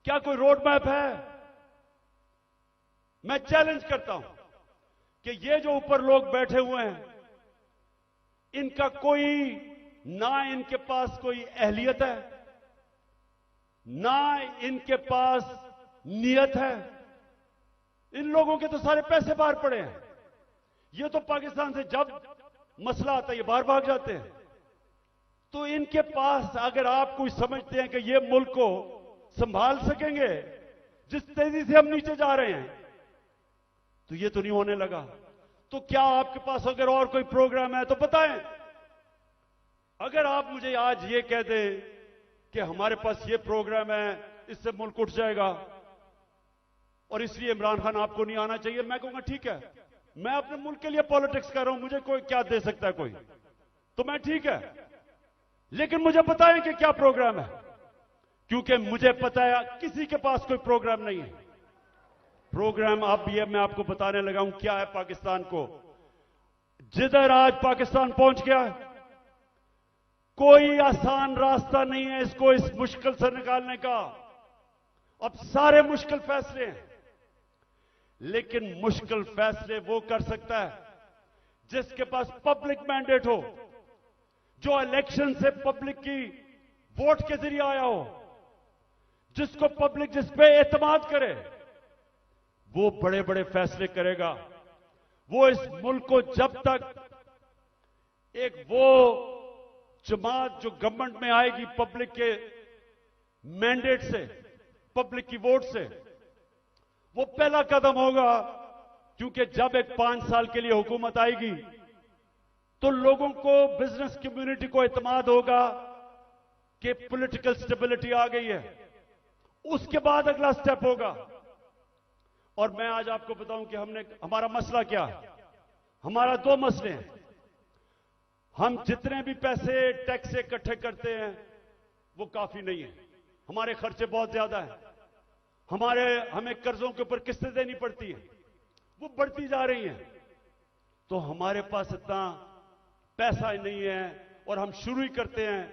A: क्या कोई रोड मैप है? मैं चैलेंज करता हूं कि ये जो ऊपर लोग बैठे हुए हैं, इनका कोई, ना इनके पास कोई अहलियत है, ना इनके पास नियत है। इन लोगों के तो सारे पैसे बाहर पड़े हैं। ये तो पाकिस्तान से जब मसला आता है ये बाहर भाग जाते हैं। तो इनके पास, अगर आप कोई समझते हैं कि ये मुल्क को संभाल सकेंगे जिस तेजी से हम नीचे जा रहे हैं, तो ये तो नहीं होने लगा। तो क्या आपके पास अगर और कोई प्रोग्राम है तो बताएं। अगर आप मुझे आज ये कह दें कि हमारे पास ये प्रोग्राम है, इससे मुल्क उठ जाएगा और इसलिए इमरान खान आपको नहीं आना चाहिए, मैं कहूंगा ठीक है, मैं अपने मुल्क के लिए पॉलिटिक्स कर रहा हूं, मुझे कोई क्या दे सकता है कोई, तो मैं ठीक है, लेकिन मुझे बताएं कि क्या प्रोग्राम है, क्योंकि मुझे पता है किसी के पास कोई प्रोग्राम नहीं है। प्रोग्राम अब ये मैं आपको बताने लगा हूं क्या है पाकिस्तान को। जिधर आज पाकिस्तान पहुंच गया है, कोई आसान रास्ता नहीं है इसको इस मुश्किल से निकालने का। अब सारे मुश्किल फैसले हैं, लेकिन मुश्किल फैसले वो कर सकता है जिसके पास पब्लिक मैंडेट हो, जो इलेक्शन से पब्लिक की वोट के जरिए आया हो, जिसको पब्लिक जिस पे एतमाद करे, वो बड़े बड़े फैसले करेगा। वो इस मुल्क को जब तक एक वो जमात जो गवर्नमेंट में आएगी पब्लिक के मैंडेट से, पब्लिक की वोट से, वो पहला कदम होगा। क्योंकि जब एक 5 साल के लिए हुकूमत आएगी तो लोगों को, बिजनेस कम्युनिटी को एतमाद होगा कि पॉलिटिकल स्टेबिलिटी आ गई है। उसके बाद अगला स्टेप होगा। और मैं आज आपको बताऊं कि हमारा मसला क्या है। हमारा 2 मसले हैं। हम जितने भी पैसे टैक्स से इकट्ठे करते हैं वो काफी नहीं है, हमारे खर्चे बहुत ज्यादा हैं, हमें कर्जों के ऊपर किस्तें देनी पड़ती हैं, वो बढ़ती जा रही हैं। तो हमारे पास इतना पैसा ही नहीं है और हम शुरू ही करते हैं,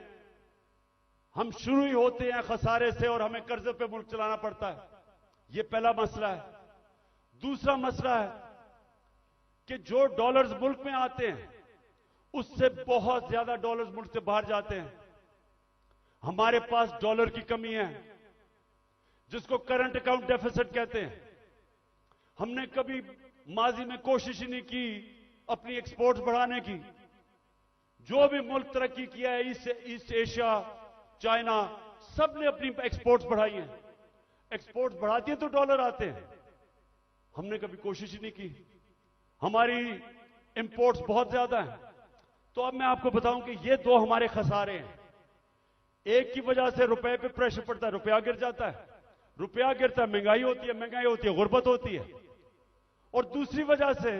A: हम शुरू ही होते हैं खसारे से और हमें कर्जे पे मुल्क चलाना पड़ता है। ये पहला मसला है। दूसरा मसला है कि जो डॉलर्स मुल्क में आते हैं उससे बहुत ज्यादा डॉलर्स मुल्क से बाहर जाते हैं। हमारे पास डॉलर की कमी है, जिसको करंट अकाउंट डेफिसिट कहते हैं। हमने कभी माजी में कोशिश ही नहीं की अपनी एक्सपोर्ट्स बढ़ाने की। जो भी मुल्क तरक्की किया है, ईस्ट एशिया, चाइना, सब ने अपनी एक्सपोर्ट्स बढ़ाई हैं। एक्सपोर्ट्स बढ़ाती है तो डॉलर आते हैं। हमने कभी कोशिश ही नहीं की। हमारी इंपोर्ट्स बहुत ज्यादा हैं। तो अब मैं आपको बताऊं कि ये 2 हमारे खसारे हैं। एक की वजह से रुपए पे प्रेशर पड़ता है, रुपया गिर जाता है, रुपया गिरता है, महंगाई होती है, गुर्बत होती है। और दूसरी वजह से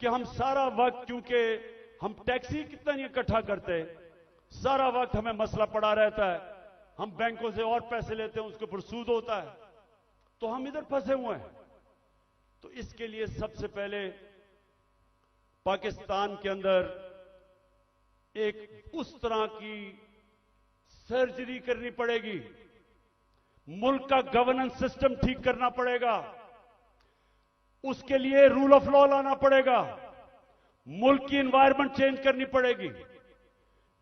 A: कि हम सारा वक्त, क्योंकि हम टैक्स ही कितना नहीं इकट्ठा करते, सारा वक्त हमें मसला पड़ा रहता है। हम बैंकों से और पैसे लेते हैं, उसके ऊपर सूद होता है, तो हम इधर फंसे हुए हैं। तो इसके लिए सबसे पहले पाकिस्तान के अंदर एक उस तरह की सर्जरी करनी पड़ेगी, मुल्क का गवर्नेंस सिस्टम ठीक करना पड़ेगा, उसके लिए रूल ऑफ लॉ लाना पड़ेगा, मुल्क की एनवायरनमेंट चेंज करनी पड़ेगी।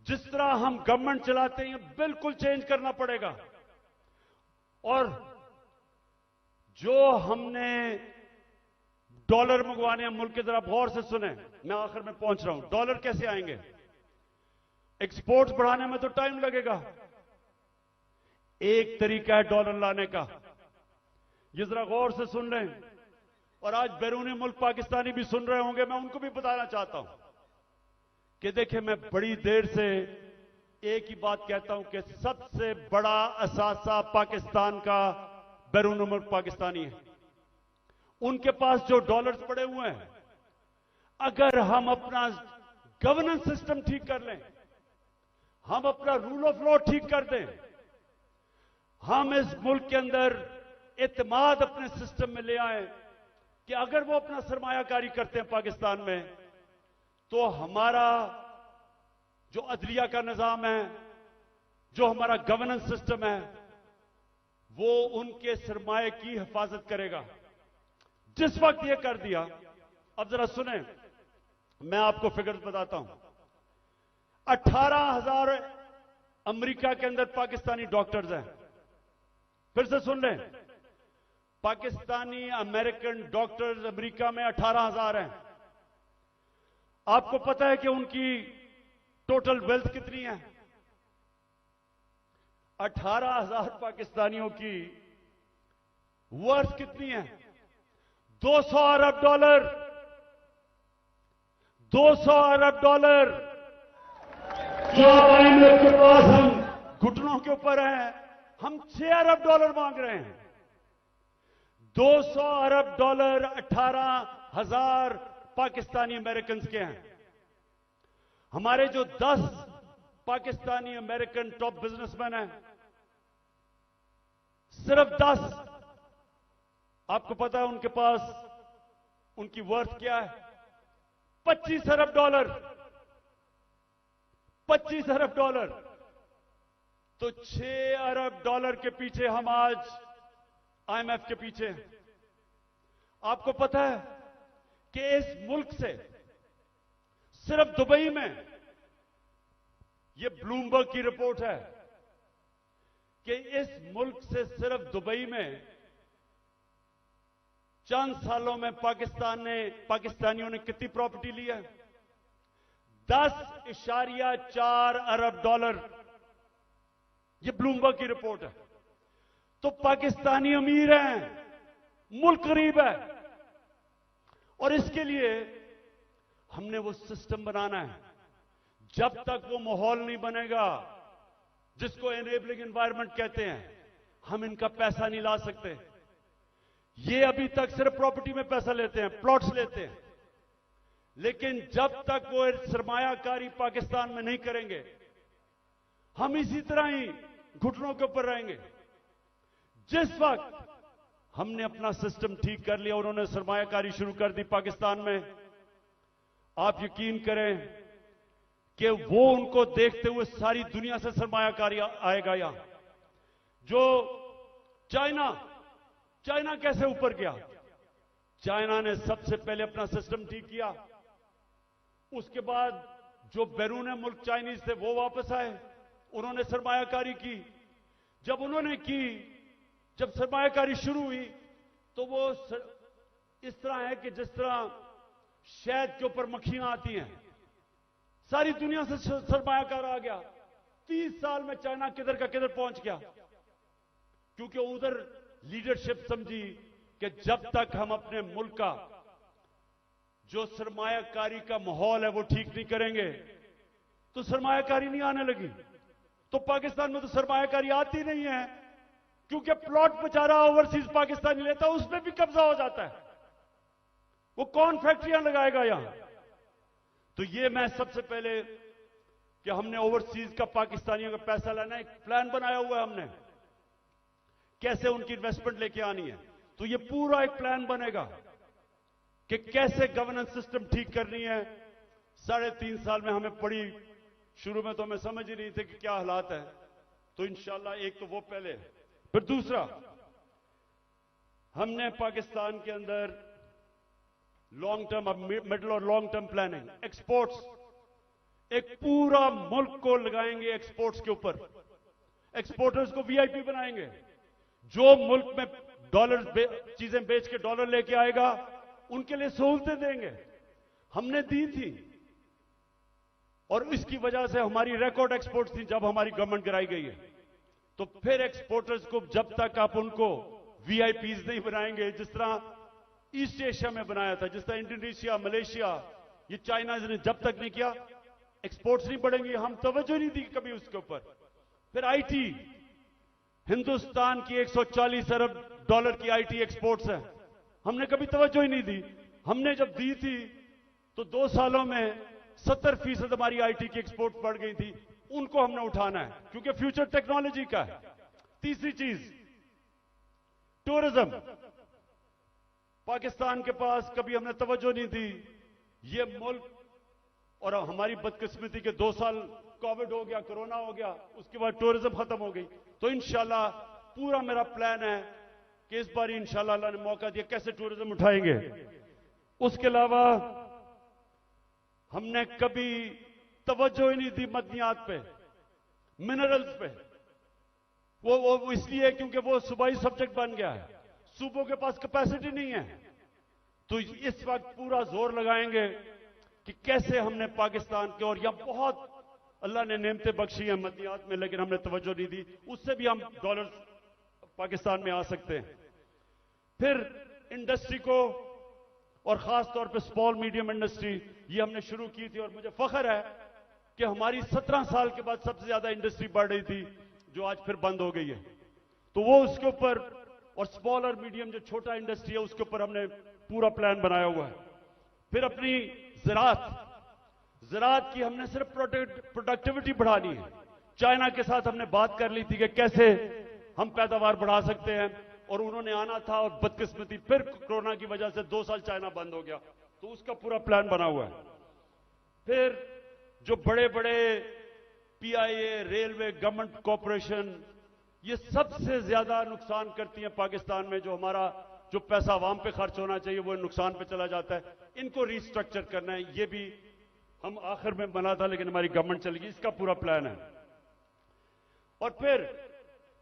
A: जिस तरह हम गवर्नमेंट चलाते हैं बिल्कुल चेंज करना पड़ेगा। और जो हमने डॉलर मंगवाने हैं मुल्क की तरफ, गौर से सुने, मैं आखिर में पहुंच रहा हूं। डॉलर कैसे आएंगे? एक्सपोर्ट्स बढ़ाने में तो टाइम लगेगा, एक तरीका है डॉलर लाने का। ये जरा गौर से सुन लें, और आज बैरूनी मुल्क पाकिस्तानी भी सुन रहे होंगे, मैं उनको भी बताना चाहता हूं कि देखिए, मैं बड़ी देर से एक ही बात कहता हूं कि सबसे बड़ा असासा पाकिस्तान का बैरूनी मुल्क पाकिस्तानी है। उनके पास जो डॉलर्स पड़े हुए हैं, अगर हम अपना गवर्नेंस सिस्टम ठीक कर लें, हम अपना रूल ऑफ लॉ ठीक कर दें, हम इस मुल्क के अंदर एतमाद अपने सिस्टम में ले आए कि अगर वो अपना सरमायाकारी करते हैं पाकिस्तान में, तो हमारा जो अदलिया का निजाम है, जो हमारा गवर्नेंस सिस्टम है, वो उनके सरमाए की हिफाजत करेगा। जिस वक्त ये कर दिया, अब जरा सुने, मैं आपको फिगर्स बताता हूं। 18,000 अमेरिका के अंदर पाकिस्तानी डॉक्टर्स हैं। फिर से सुन लें, पाकिस्तानी अमेरिकन डॉक्टर्स अमेरिका में 18,000 हैं। आपको पता है कि उनकी टोटल वेल्थ कितनी है? 18,000 पाकिस्तानियों की वर्थ कितनी है? 200 अरब डॉलर। 200 अरब डॉलर। क्या IMF के पास हम घुटनों के ऊपर हैं, हम 6 अरब डॉलर मांग रहे हैं। 200 अरब डॉलर 18,000 पाकिस्तानी अमेरिकन के हैं। हमारे जो 10 पाकिस्तानी अमेरिकन टॉप बिजनेसमैन हैं, सिर्फ 10, आपको पता है उनके पास उनकी वर्थ क्या है? 25 अरब डॉलर। 25 अरब डॉलर। तो 6 अरब डॉलर के पीछे हम आज IMF के पीछे हैं। आपको पता है कि इस मुल्क से सिर्फ दुबई में, यह ब्लूमबर्ग की रिपोर्ट है कि इस मुल्क से सिर्फ दुबई में चंद सालों में पाकिस्तानियों ने कितनी प्रॉपर्टी ली है? 10.4 अरब डॉलर। यह ब्लूमबर्ग की रिपोर्ट है। तो पाकिस्तानी अमीर हैं, मुल्क गरीब है, और इसके लिए हमने वो सिस्टम बनाना है। जब तक वो माहौल नहीं बनेगा जिसको एनेबलिंग एनवायरनमेंट कहते हैं, हम इनका पैसा नहीं ला सकते। ये अभी तक सिर्फ प्रॉपर्टी में पैसा लेते हैं, प्लॉट्स लेते हैं, लेकिन जब तक वो सरमायाकारी पाकिस्तान में नहीं करेंगे, हम इसी तरह ही घुटनों के ऊपर रहेंगे। जिस वक्त हमने अपना सिस्टम ठीक कर लिया, उन्होंने सरमायाकारी शुरू कर दी पाकिस्तान में, आप यकीन करें कि वो उनको देखते हुए सारी दुनिया से सरमायाकारी आएगा। यहां जो चाइना कैसे ऊपर गया? चाइना ने सबसे पहले अपना सिस्टम ठीक किया, उसके बाद जो बैरून मुल्क चाइनीज थे वो वापस आए, उन्होंने सरमायाकारी की। जब सरमायाकारी शुरू हुई तो वो इस तरह है कि जिस तरह शहद के ऊपर मक्खियां आती हैं, सारी दुनिया से सरमायाकार आ गया। 30 साल में चाइना किधर का किधर पहुंच गया, क्योंकि उधर लीडरशिप समझी कि जब तक हम अपने मुल्क का जो सरमायाकारी का माहौल है वो ठीक नहीं करेंगे, तो सरमायाकारी नहीं आने लगी। तो पाकिस्तान में तो सरमायाकारी आती नहीं है, क्योंकि प्लॉट बेचारा ओवरसीज पाकिस्तानी लेता है, उसमें भी कब्जा हो जाता है। वो कौन फैक्ट्रियां लगाएगा यहां? तो ये मैं सबसे पहले कि हमने ओवरसीज का पाकिस्तानियों का पैसा लेना, एक प्लान बनाया हुआ है हमने, कैसे उनकी इन्वेस्टमेंट लेके आनी है। तो ये पूरा एक प्लान बनेगा कि कैसे गवर्नेंस सिस्टम ठीक करनी है। 3.5 साल में हमें पड़ी, शुरू में तो हमें समझ ही नहीं थे कि क्या हालात है। तो इंशाल्लाह एक तो वो पहले, फिर दूसरा, हमने पाकिस्तान के अंदर लॉन्ग टर्म, मिडिल और लॉन्ग टर्म प्लानिंग, एक्सपोर्ट्स, एक पूरा मुल्क को लगाएंगे एक्सपोर्ट्स के ऊपर। एक्सपोर्टर्स को VIP बनाएंगे। जो मुल्क में डॉलर चीजें बेच के डॉलर लेके आएगा, उनके लिए सहूलतें देंगे। हमने दी थी, और इसकी वजह से हमारी रिकॉर्ड एक्सपोर्ट्स थी जब हमारी गवर्नमेंट गिराई गई है। तो फिर एक्सपोर्टर्स को जब तक आप उनको वीआईपीज नहीं बनाएंगे, जिस तरह ईस्ट एशिया में बनाया था, जिस तरह इंडोनेशिया, मलेशिया, ये चाइना ने जब तक नहीं किया, एक्सपोर्ट्स नहीं बढ़ेंगे। हम तवज्जो नहीं दी कभी उसके ऊपर। फिर आईटी, हिंदुस्तान की 140 अरब डॉलर की आईटी एक्सपोर्ट्स है, हमने कभी तवज्जो ही नहीं दी। हमने जब दी थी तो 2 सालों में 70% हमारी आईटी की एक्सपोर्ट बढ़ गई थी। उनको हमने उठाना है क्योंकि फ्यूचर टेक्नोलॉजी का है। तीसरी चीज, टूरिज्म। पाकिस्तान के पास कभी हमने तवज्जो नहीं दी। ये मुल्क, और हमारी बदकिस्मती के 2 साल कोविड हो गया, कोरोना हो गया, उसके बाद टूरिज्म खत्म हो गई। तो इंशाल्लाह पूरा मेरा प्लान है कि इस बार इंशाल्लाह अल्लाह ने मौका दिया, कैसे टूरिज्म उठाएंगे। उसके अलावा हमने कभी तवज्जो ही नहीं दी मदनियात पे, मिनरल्स पे। वो इसलिए क्योंकि वो सूबाई सब्जेक्ट बन गया है, सूबों के पास कैपेसिटी नहीं है। तो इस वक्त पूरा जोर लगाएंगे कि कैसे हमने पाकिस्तान के, और यहां बहुत अल्लाह ने नेमतें बख्शी हैं मदनियात में, लेकिन हमने तवज्जो नहीं दी, उससे भी हम डॉलर पाकिस्तान में आ सकते हैं। फिर इंडस्ट्री को, और खास तौर पे स्मॉल मीडियम इंडस्ट्री, ये हमने शुरू की थी, और मुझे फख्र है कि हमारी 17 साल के बाद सबसे ज्यादा इंडस्ट्री बढ़ रही थी, जो आज फिर बंद हो गई है। तो वो उसके ऊपर, और स्मॉल और मीडियम जो छोटा इंडस्ट्री है, उसके ऊपर हमने पूरा प्लान बनाया हुआ है। फिर अपनी ज़राअत की हमने सिर्फ प्रोडक्टिविटी बढ़ानी है। चाइना के साथ हमने बात कर ली थी कि कैसे हम पैदावार बढ़ा सकते हैं, और उन्होंने आना था, और बदकिस्मती फिर कोरोना की वजह से 2 साल चाइना बंद हो गया, तो उसका पूरा प्लान बना हुआ है। फिर जो बड़े बड़े पीआईए, रेलवे, गवर्नमेंट कॉरपोरेशन, ये सबसे ज्यादा नुकसान करती हैं पाकिस्तान में। जो हमारा जो पैसा आवाम पे खर्च होना चाहिए वो नुकसान पे चला जाता है। इनको रिस्ट्रक्चर करना है, ये भी हम आखिर में बना था, लेकिन हमारी गवर्नमेंट चली गई। इसका पूरा प्लान है। और फिर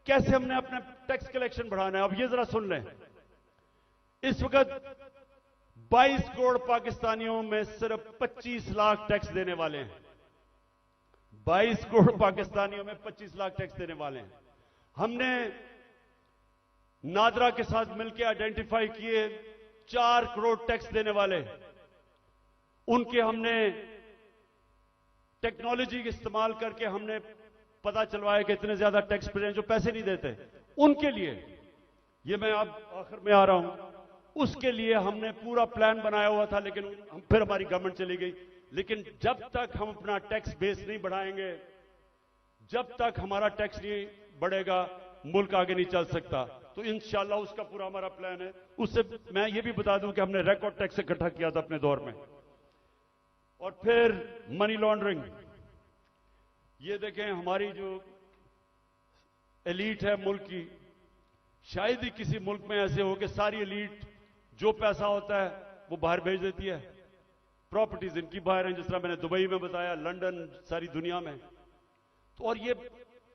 A: कैसे हमने अपना टैक्स कलेक्शन बढ़ाना है, अब ये जरा सुन लें। इस वक्त 22 करोड़ पाकिस्तानियों में सिर्फ 25 लाख टैक्स देने वाले हैं। 22 करोड़ पाकिस्तानियों में 25 लाख टैक्स देने वाले हैं। हमने नादरा के साथ मिलकर आइडेंटिफाई किए 4 करोड़ टैक्स देने वाले, उनके हमने टेक्नोलॉजी के इस्तेमाल करके हमने पता चलवाया कि इतने ज्यादा टैक्स पेयर जो पैसे नहीं देते, उनके लिए, ये मैं अब आखिर में आ रहा हूं, उसके लिए हमने पूरा प्लान बनाया हुआ था, लेकिन फिर हमारी गवर्नमेंट चली गई। लेकिन जब तक हम अपना टैक्स बेस नहीं बढ़ाएंगे, जब तक हमारा टैक्स नहीं बढ़ेगा, मुल्क आगे नहीं चल सकता। तो इंशाल्लाह उसका पूरा हमारा प्लान है। उससे मैं ये भी बता दूं कि हमने रिकॉर्ड टैक्स इकट्ठा किया था अपने दौर में। और फिर मनी लॉन्ड्रिंग, ये देखें हमारी जो एलीट है मुल्क की, शायद ही किसी मुल्क में ऐसे हो कि सारी एलीट जो पैसा होता है वो बाहर भेज देती है। प्रॉपर्टीज इनकी बाहर हैं, जिस तरह मैंने दुबई में बताया, लंदन, सारी दुनिया में। तो और ये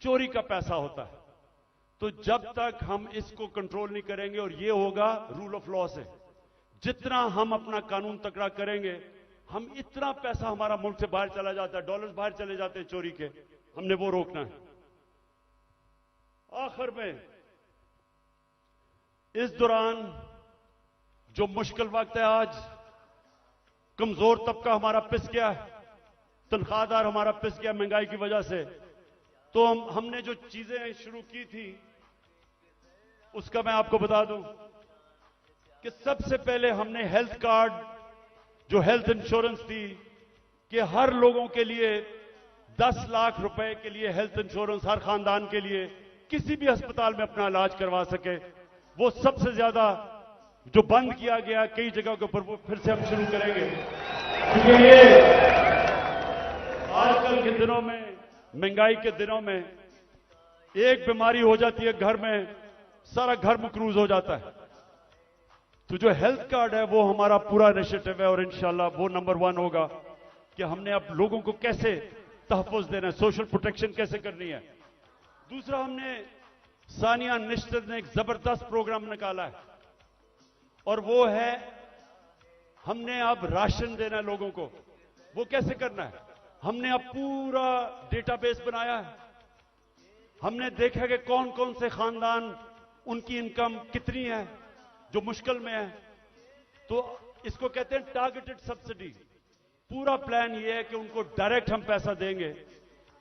A: चोरी का पैसा होता है। तो जब तक हम इसको कंट्रोल नहीं करेंगे, और ये होगा रूल ऑफ लॉ से, जितना हम अपना कानून तकड़ा करेंगे, हम इतना पैसा हमारा मुल्क से बाहर चला जाता है, डॉलर्स बाहर चले जाते हैं चोरी के, हमने वो रोकना है। आखिर में इस दौरान जो मुश्किल वक्त है, आज कमजोर तबका हमारा पिस गया है, तनख्वाहदार हमारा पिस गया महंगाई की वजह से। तो हमने जो चीजें शुरू की थी उसका मैं आपको बता दूं कि सबसे पहले हमने हेल्थ कार्ड, जो हेल्थ इंश्योरेंस थी, कि हर लोगों के लिए 10 लाख रुपए के लिए हेल्थ इंश्योरेंस हर खानदान के लिए किसी भी अस्पताल में अपना इलाज करवा सके, वो सबसे ज्यादा जो बंद किया गया कई जगह के ऊपर, वो फिर से हम शुरू करेंगे। क्योंकि ये आजकल के दिनों में, महंगाई के दिनों में, एक बीमारी हो जाती है घर में, सारा घर मकरूज हो जाता है। तो जो हेल्थ कार्ड है वो हमारा पूरा इनिशिएटिव है, और इंशाल्लाह वो नंबर 1 होगा कि हमने अब लोगों को कैसे तहफ़्फ़ुज़ देना है, सोशल प्रोटेक्शन कैसे करनी है। दूसरा, हमने सानिया निश्चित ने एक जबरदस्त प्रोग्राम निकाला है, और वो है हमने अब राशन देना है लोगों को। वो कैसे करना है, हमने अब पूरा डेटाबेस बनाया है। हमने देखा कि कौन कौन से खानदान उनकी इनकम कितनी है जो मुश्किल में है। तो इसको कहते हैं टारगेटेड सब्सिडी। पूरा प्लान ये है कि उनको डायरेक्ट हम पैसा देंगे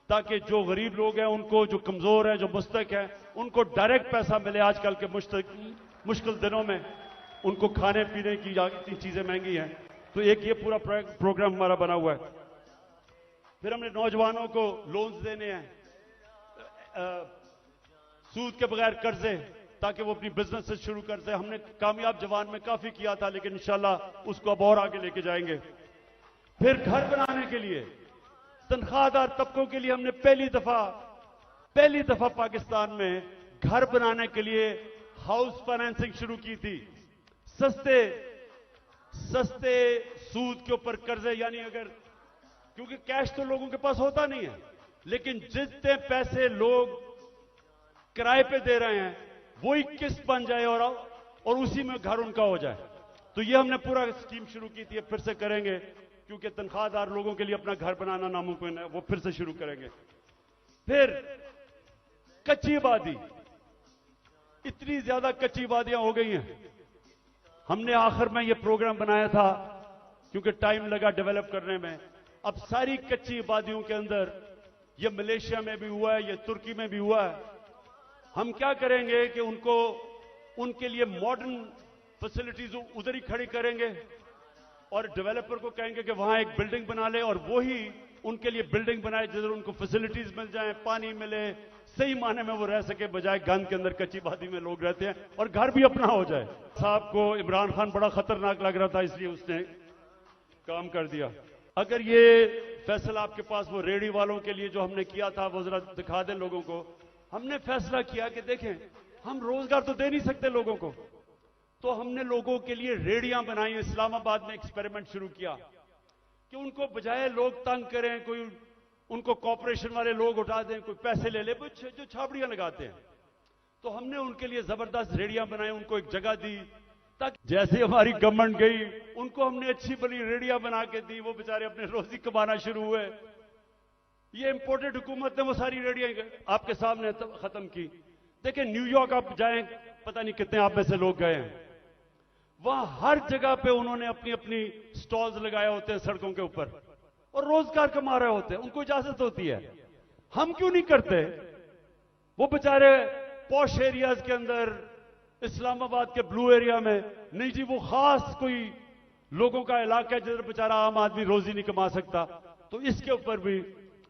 A: ताकि जो गरीब लोग हैं उनको, जो कमजोर हैं, जो मुस्तक हैं, उनको डायरेक्ट पैसा मिले। आजकल के मुश्किल दिनों में उनको खाने पीने की इतनी चीजें महंगी हैं। तो एक ये पूरा प्रोग्राम हमारा बना हुआ है। फिर हमने नौजवानों को लोन्स देने हैं, सूद के बगैर कर्जे, ताकि वो अपनी बिजनेस से शुरू करते हैं। हमने कामयाब जवान में काफी किया था, लेकिन इंशाल्लाह उसको अब और आगे लेके जाएंगे। फिर घर बनाने के लिए तनख्वाहदार तबकों के लिए हमने पहली दफा पाकिस्तान में घर बनाने के लिए हाउस फाइनेंसिंग शुरू की थी। सस्ते सूद के ऊपर कर्जे, यानी अगर, क्योंकि कैश तो लोगों के पास होता नहीं है, लेकिन जितने पैसे लोग किराए पे दे रहे हैं वही किस्त बन जाए और उसी में घर उनका हो जाए। तो ये हमने पूरा स्कीम शुरू की थी, फिर से करेंगे, क्योंकि तनख्वाहदार लोगों के लिए अपना घर बनाना नामुमकिन है, वो फिर से शुरू करेंगे। फिर कच्ची आबादी, इतनी ज्यादा कच्ची आबादियां हो गई हैं। हमने आखिर में ये प्रोग्राम बनाया था क्योंकि टाइम लगा डेवलप करने में। अब सारी कच्ची आबादियों के अंदर, ये मलेशिया में भी हुआ है, ये तुर्की में भी हुआ है, हम क्या करेंगे कि उनके लिए मॉडर्न फैसिलिटीज उधर ही खड़ी करेंगे और डेवलपर को कहेंगे कि वहां एक बिल्डिंग बना ले और वो ही उनके लिए बिल्डिंग बनाए जिधर उनको फैसिलिटीज मिल जाए, पानी मिले, सही माने में वो रह सके, बजाय गंद के अंदर कच्ची आबादी में लोग रहते हैं, और घर भी अपना हो जाए। साहब को इमरान खान बड़ा खतरनाक लग रहा था, इसलिए उसने काम कर दिया। अगर ये फैसला आपके पास वो रेडी वालों के लिए जो हमने किया था वो जरा दिखा दें लोगों को। हमने फैसला किया कि देखें, हम रोजगार तो दे नहीं सकते लोगों को, तो हमने लोगों के लिए रेडियां बनाई। इस्लामाबाद में एक्सपेरिमेंट शुरू किया कि उनको बजाय लोग तंग करें, कोई उनको कॉर्पोरेशन वाले लोग उठा दें, कोई पैसे ले ले, जो छाबड़ियां लगाते हैं, तो हमने उनके लिए जबरदस्त रेडियां बनाई, उनको एक जगह दी, ताकि जैसे हमारी गवर्नमेंट गई उनको हमने अच्छी बड़ी रेडियां बना के दी, वो बेचारे अपने रोजी कमाना शुरू हुए। ये इंपोर्टेड हुकूमत ने वो सारी रेडियां आपके सामने खत्म की। देखिए, न्यूयॉर्क आप जाएं, पता नहीं कितने आप में से लोग गए हैं, वहां हर जगह पे उन्होंने अपनी अपनी स्टॉल्स लगाए होते हैं सड़कों के ऊपर और रोजगार कमा रहे होते हैं, उनको इजाजत होती है। हम क्यों नहीं करते? वो बेचारे पॉश एरियाज के अंदर, इस्लामाबाद के ब्लू एरिया में नहीं जी, वो खास कोई लोगों का इलाका है जिधर बेचारा आम आदमी रोजी नहीं कमा सकता। तो इसके ऊपर भी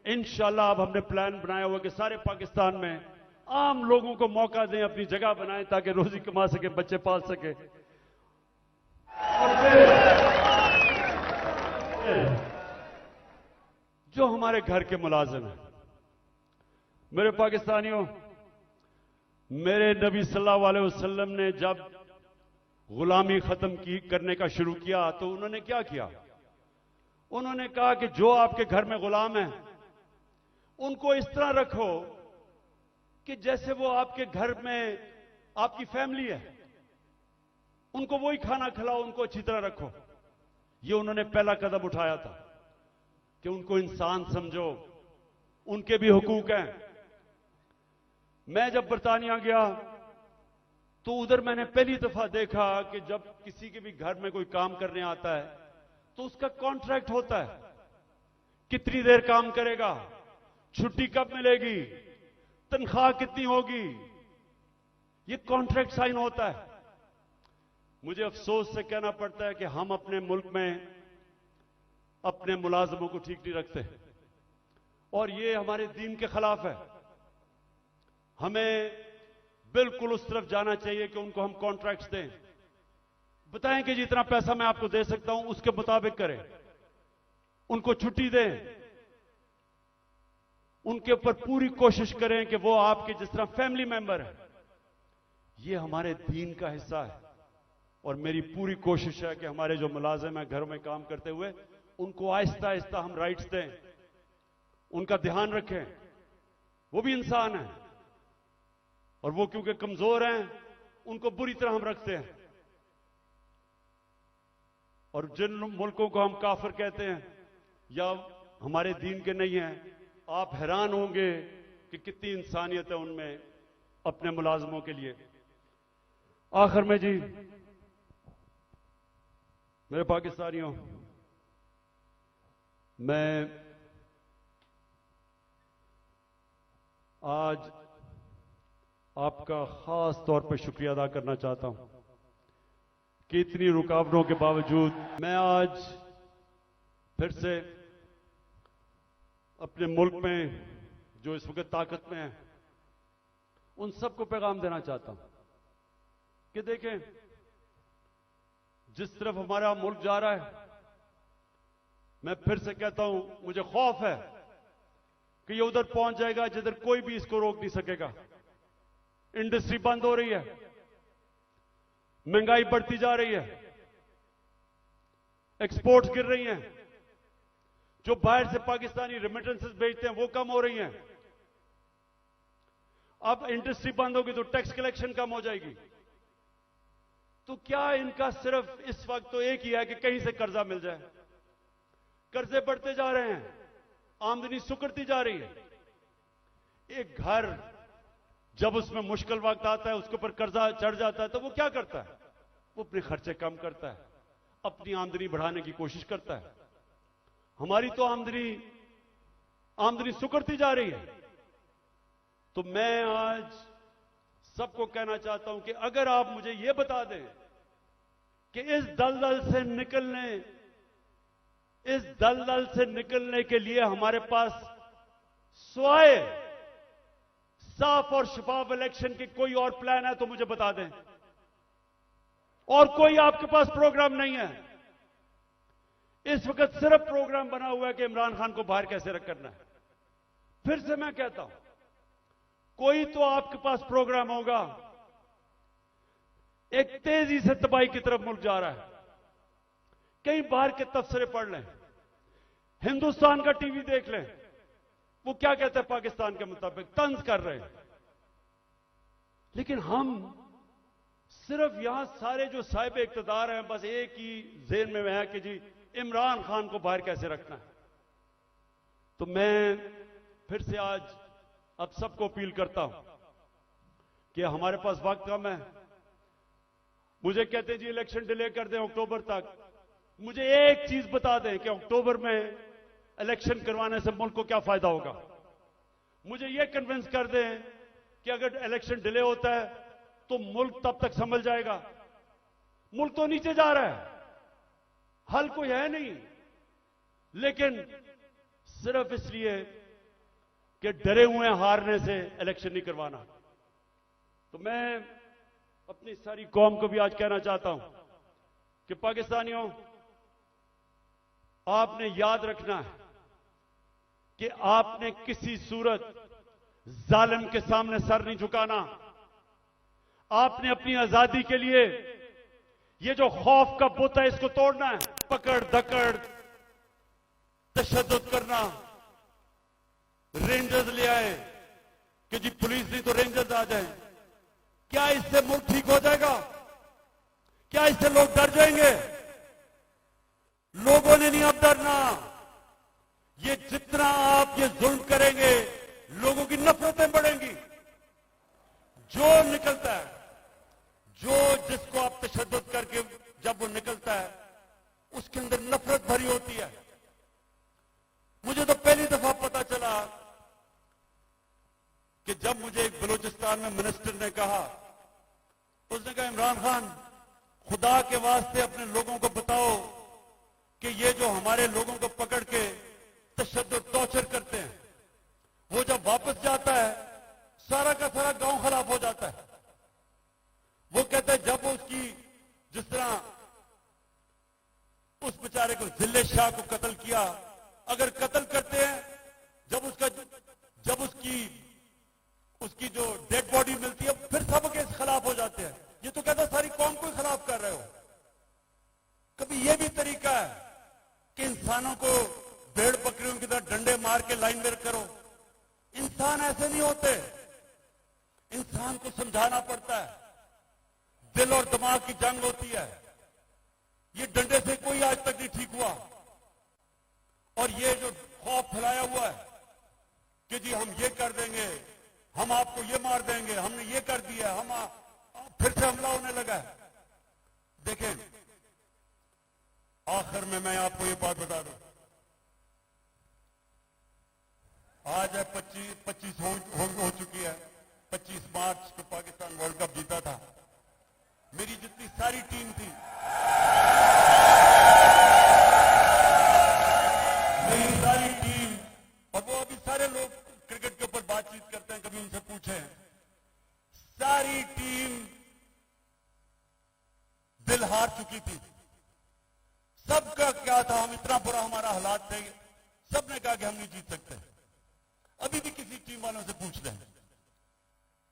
A: इंशाल्लाह अब हमने प्लान बनाया हुआ कि सारे पाकिस्तान में आम लोगों को मौका दें, अपनी जगह बनाएं ताकि रोजी कमा सके, बच्चे पाल सके। जो हमारे घर के मुलाजिम हैं, मेरे पाकिस्तानियों, मेरे नबी सल्लल्लाहु अलैहि वसल्लम ने जब गुलामी खत्म करने का शुरू किया तो उन्होंने क्या किया? उन्होंने कहा कि जो आपके घर में गुलाम है उनको इस तरह रखो कि जैसे वो आपके घर में आपकी फैमिली है, उनको वही खाना खिलाओ, उनको अच्छी तरह रखो। ये उन्होंने पहला कदम उठाया था कि उनको इंसान समझो, उनके भी हुकूक हैं। मैं जब बरतानिया गया तो उधर मैंने पहली दफा देखा कि जब किसी के भी घर में कोई काम करने आता है तो उसका कॉन्ट्रैक्ट होता है, कितनी देर काम करेगा, छुट्टी कब मिलेगी, तनख्वाह कितनी होगी, ये कॉन्ट्रैक्ट साइन होता है। मुझे अफसोस से कहना पड़ता है कि हम अपने मुल्क में अपने मुलाजमों को ठीक नहीं रखते और ये हमारे दीन के खिलाफ है। हमें बिल्कुल उस तरफ जाना चाहिए कि उनको हम कॉन्ट्रैक्ट्स दें, बताएं कि जितना पैसा मैं आपको दे सकता हूं उसके मुताबिक करें, उनको छुट्टी दें, उनके ऊपर पूरी कोशिश करें कि वो आपके जिस तरह फैमिली मेंबर है। ये हमारे दीन का हिस्सा है और मेरी पूरी कोशिश है कि हमारे जो मुलाजिम हैं घरों में काम करते हुए उनको आहिस्ता आहिस्ता हम राइट्स दें, उनका ध्यान रखें। वो भी इंसान है और वो क्योंकि कमजोर हैं उनको बुरी तरह हम रखते हैं। और जिन मुल्कों को हम काफिर कहते हैं या हमारे दीन के नहीं हैं, आप हैरान होंगे कि कितनी इंसानियत है उनमें अपने मुलाजमों के लिए। आखिर में जी, मेरे पाकिस्तानियों, मैं आज आपका खास तौर पर शुक्रिया अदा करना चाहता हूं कि इतनी रुकावटों के बावजूद मैं आज फिर से अपने मुल्क में जो इस वक्त ताकत में है उन सबको पैगाम देना चाहता हूं कि देखें, जिस तरफ हमारा मुल्क जा रहा है, मैं फिर से कहता हूं, मुझे खौफ है कि ये उधर पहुंच जाएगा जिधर कोई भी इसको रोक नहीं सकेगा। इंडस्ट्री बंद हो रही है, महंगाई बढ़ती जा रही है, एक्सपोर्ट्स गिर रही हैं, जो बाहर से पाकिस्तानी रेमिटेंसेस भेजते हैं वो कम हो रही हैं। अब इंडस्ट्री बंद होगी तो टैक्स कलेक्शन कम हो जाएगी। तो क्या इनका सिर्फ इस वक्त तो एक ही है कि कहीं से कर्जा मिल जाए। कर्जे बढ़ते जा रहे हैं, आमदनी सुकड़ती जा रही है। एक घर जब उसमें मुश्किल वक्त आता है, उसके ऊपर कर्जा चढ़ जाता है, तो वो क्या करता है? वो अपने खर्चे कम करता है, अपनी आमदनी बढ़ाने की कोशिश करता है। हमारी तो आमदनी सुकड़ती जा रही है। तो मैं आज सबको कहना चाहता हूं कि अगर आप मुझे यह बता दें कि इस दलदल से निकलने के लिए हमारे पास स्वाय साफ और शफाफ इलेक्शन की कोई और प्लान है तो मुझे बता दें। और कोई आपके पास प्रोग्राम नहीं है। इस वक्त सिर्फ प्रोग्राम बना हुआ है कि इमरान खान को बाहर कैसे करना है। फिर से मैं कहता हूं, कोई तो आपके पास प्रोग्राम होगा। एक तेजी से तबाही की तरफ मुल्क जा रहा है। कहीं बाहर के तबसरे पढ़ लें, हिंदुस्तान का टीवी देख लें, वो क्या कहते हैं पाकिस्तान के मुताबिक, तंज कर रहे हैं। लेकिन हम सिर्फ यहां सारे जो साहिब इख्तिदार हैं, बस एक ही ज़हन में है कि जी इमरान खान को बाहर कैसे रखना है। तो मैं फिर से आज अब सबको अपील करता हूं कि हमारे पास वक्त कम है। मुझे कहते हैं जी इलेक्शन डिले कर दें अक्टूबर तक। मुझे एक चीज बता दें कि अक्टूबर में इलेक्शन करवाने से मुल्क को क्या फायदा होगा। मुझे यह कन्विंस कर दें कि अगर इलेक्शन डिले होता है तो मुल्क तब तक संभल जाएगा। मुल्क तो नीचे जा रहा है, हल कोई है नहीं, लेकिन सिर्फ इसलिए कि डरे हुए हारने से इलेक्शन नहीं करवाना। तो मैं अपनी सारी कौम को भी आज कहना चाहता हूं कि पाकिस्तानियों, आपने याद रखना है कि आपने किसी सूरत जालिम के सामने सर नहीं झुकाना। आपने अपनी आजादी के लिए ये जो खौफ का बुत है इसको तोड़ना है। पकड़ धकड़, तशद्दुद करना, रेंजर्स ले आए कि जी पुलिस नहीं तो रेंजर्स आ जाए, क्या इससे मुल्क ठीक हो जाएगा? क्या इससे लोग डर जाएंगे? लोगों ने नहीं अब डरना। ये जितना आप ये जुल्म करेंगे, लोगों की नफरतें बढ़ेंगी। जो निकलता है, जिसको आप तशद्दुद करके जब वो निकलता है, उसके अंदर नफरत भरी होती है। मुझे तो पहली दफा पता चला कि जब मुझे एक बलूचिस्तान में मिनिस्टर ने कहा, उसने कहा इमरान खान, खुदा के वास्ते अपने लोगों को बताओ कि ये जो हमारे लोगों को पकड़ के तशद्दुद टॉर्चर करते हैं, वो जब वापस जाता है सारा का सारा गांव खराब हो जाता है। वो कहता है जब उसकी जिस तरह उस बेचारे को जिल्ले शाह को कत्ल किया, अगर कत्ल करते हैं, जब उसकी जो डेड बॉडी मिलती है, फिर सब केस खिलाफ हो जाते हैं। ये तो कहता सारी कौम को खिलाफ कर रहे हो। कभी ये भी तरीका है कि इंसानों को भेड़ बकरियों की तरह डंडे मार के लाइन में करो? इंसान ऐसे नहीं होते। इंसान को समझाना पड़ता है। दिल और दिमाग की जंग होती है। ये डंडे से कोई आज तक नहीं ठीक हुआ। और ये जो खौफ फैलाया हुआ है
E: कि जी हम ये कर देंगे, हम आपको ये मार देंगे, हमने ये कर दिया, फिर से हमला होने लगा है। देखें, आखिर में मैं आपको ये बात बता दूं, आज है 25 हो चुकी है। 25 मार्च को पाकिस्तान वर्ल्ड कप जीता था। मेरी जितनी सारी टीम थी, मेरी सारी टीम, और वो अभी सारे लोग क्रिकेट के ऊपर बातचीत करते हैं, कभी उनसे पूछें, सारी टीम दिल हार चुकी थी। सबका क्या था, हम इतना बुरा हमारा हालात थे, सबने कहा कि हम नहीं जीत सकते। अभी भी किसी टीम वालों से पूछ लें,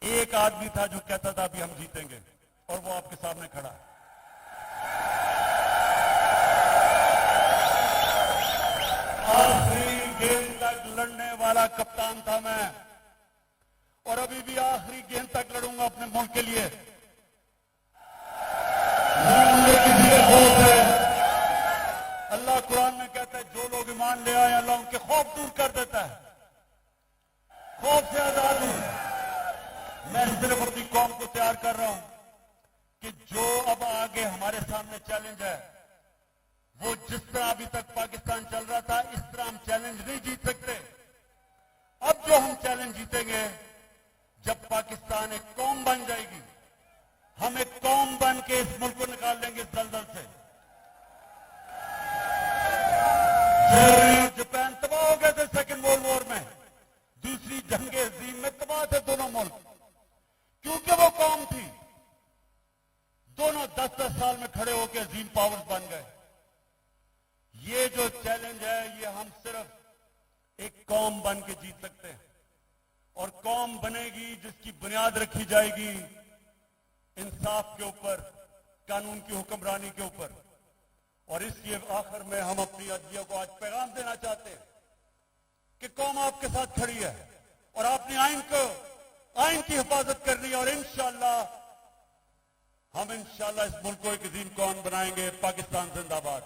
E: एक आदमी था जो कहता था अभी हम जीतेंगे, और वो आपके सामने खड़ा है। आखिरी गेंद तक लड़ने वाला कप्तान था मैं, और अभी भी आखिरी गेंद तक लड़ूंगा अपने मुल्क के लिए। मुझे किसी का खौफ है। अल्लाह कुरान में कहता है जो लोग ईमान ले आए अल्लाह उनके खौफ दूर कर देता है, खौफ से आजाद हूं। मैं सिर्फ अपनी कौम को तैयार कर रहा हूं कि जो अब आगे हमारे सामने चैलेंज है, वो जिस तरह अभी तक पाकिस्तान चल रहा था, इस तरह हम चैलेंज नहीं जीत सकते। अब जो हम चैलेंज जीतेंगे, जब पाकिस्तान एक कौम बन जाएगी, हम एक कौम बन के इस मुल्क को निकाल लेंगे इस दलदल से। जापान तबाह हो गए थे सेकेंड वर्ल्ड वॉर में, दूसरी जंगे अजीम में तबाह थे दोनों मुल्क, क्योंकि वो कौम थी। दोनों 10-10 साल में खड़े होकर अजीम पावर्स बन गए। ये जो चैलेंज है, ये हम सिर्फ एक कौम बन के जीत सकते हैं, और कौम बनेगी जिसकी बुनियाद रखी जाएगी इंसाफ के ऊपर, कानून की हुक्मरानी के ऊपर। और इसलिए आखिर में हम अपनी अदलिया को आज पैगाम देना चाहते हैं कि कौम आपके साथ खड़ी है, और आपने आइन की हिफाजत करनी है, और इंशाअल्लाह हम इस मुल्क को एक अजीम कौम बनाएंगे। पाकिस्तान जिंदाबाद।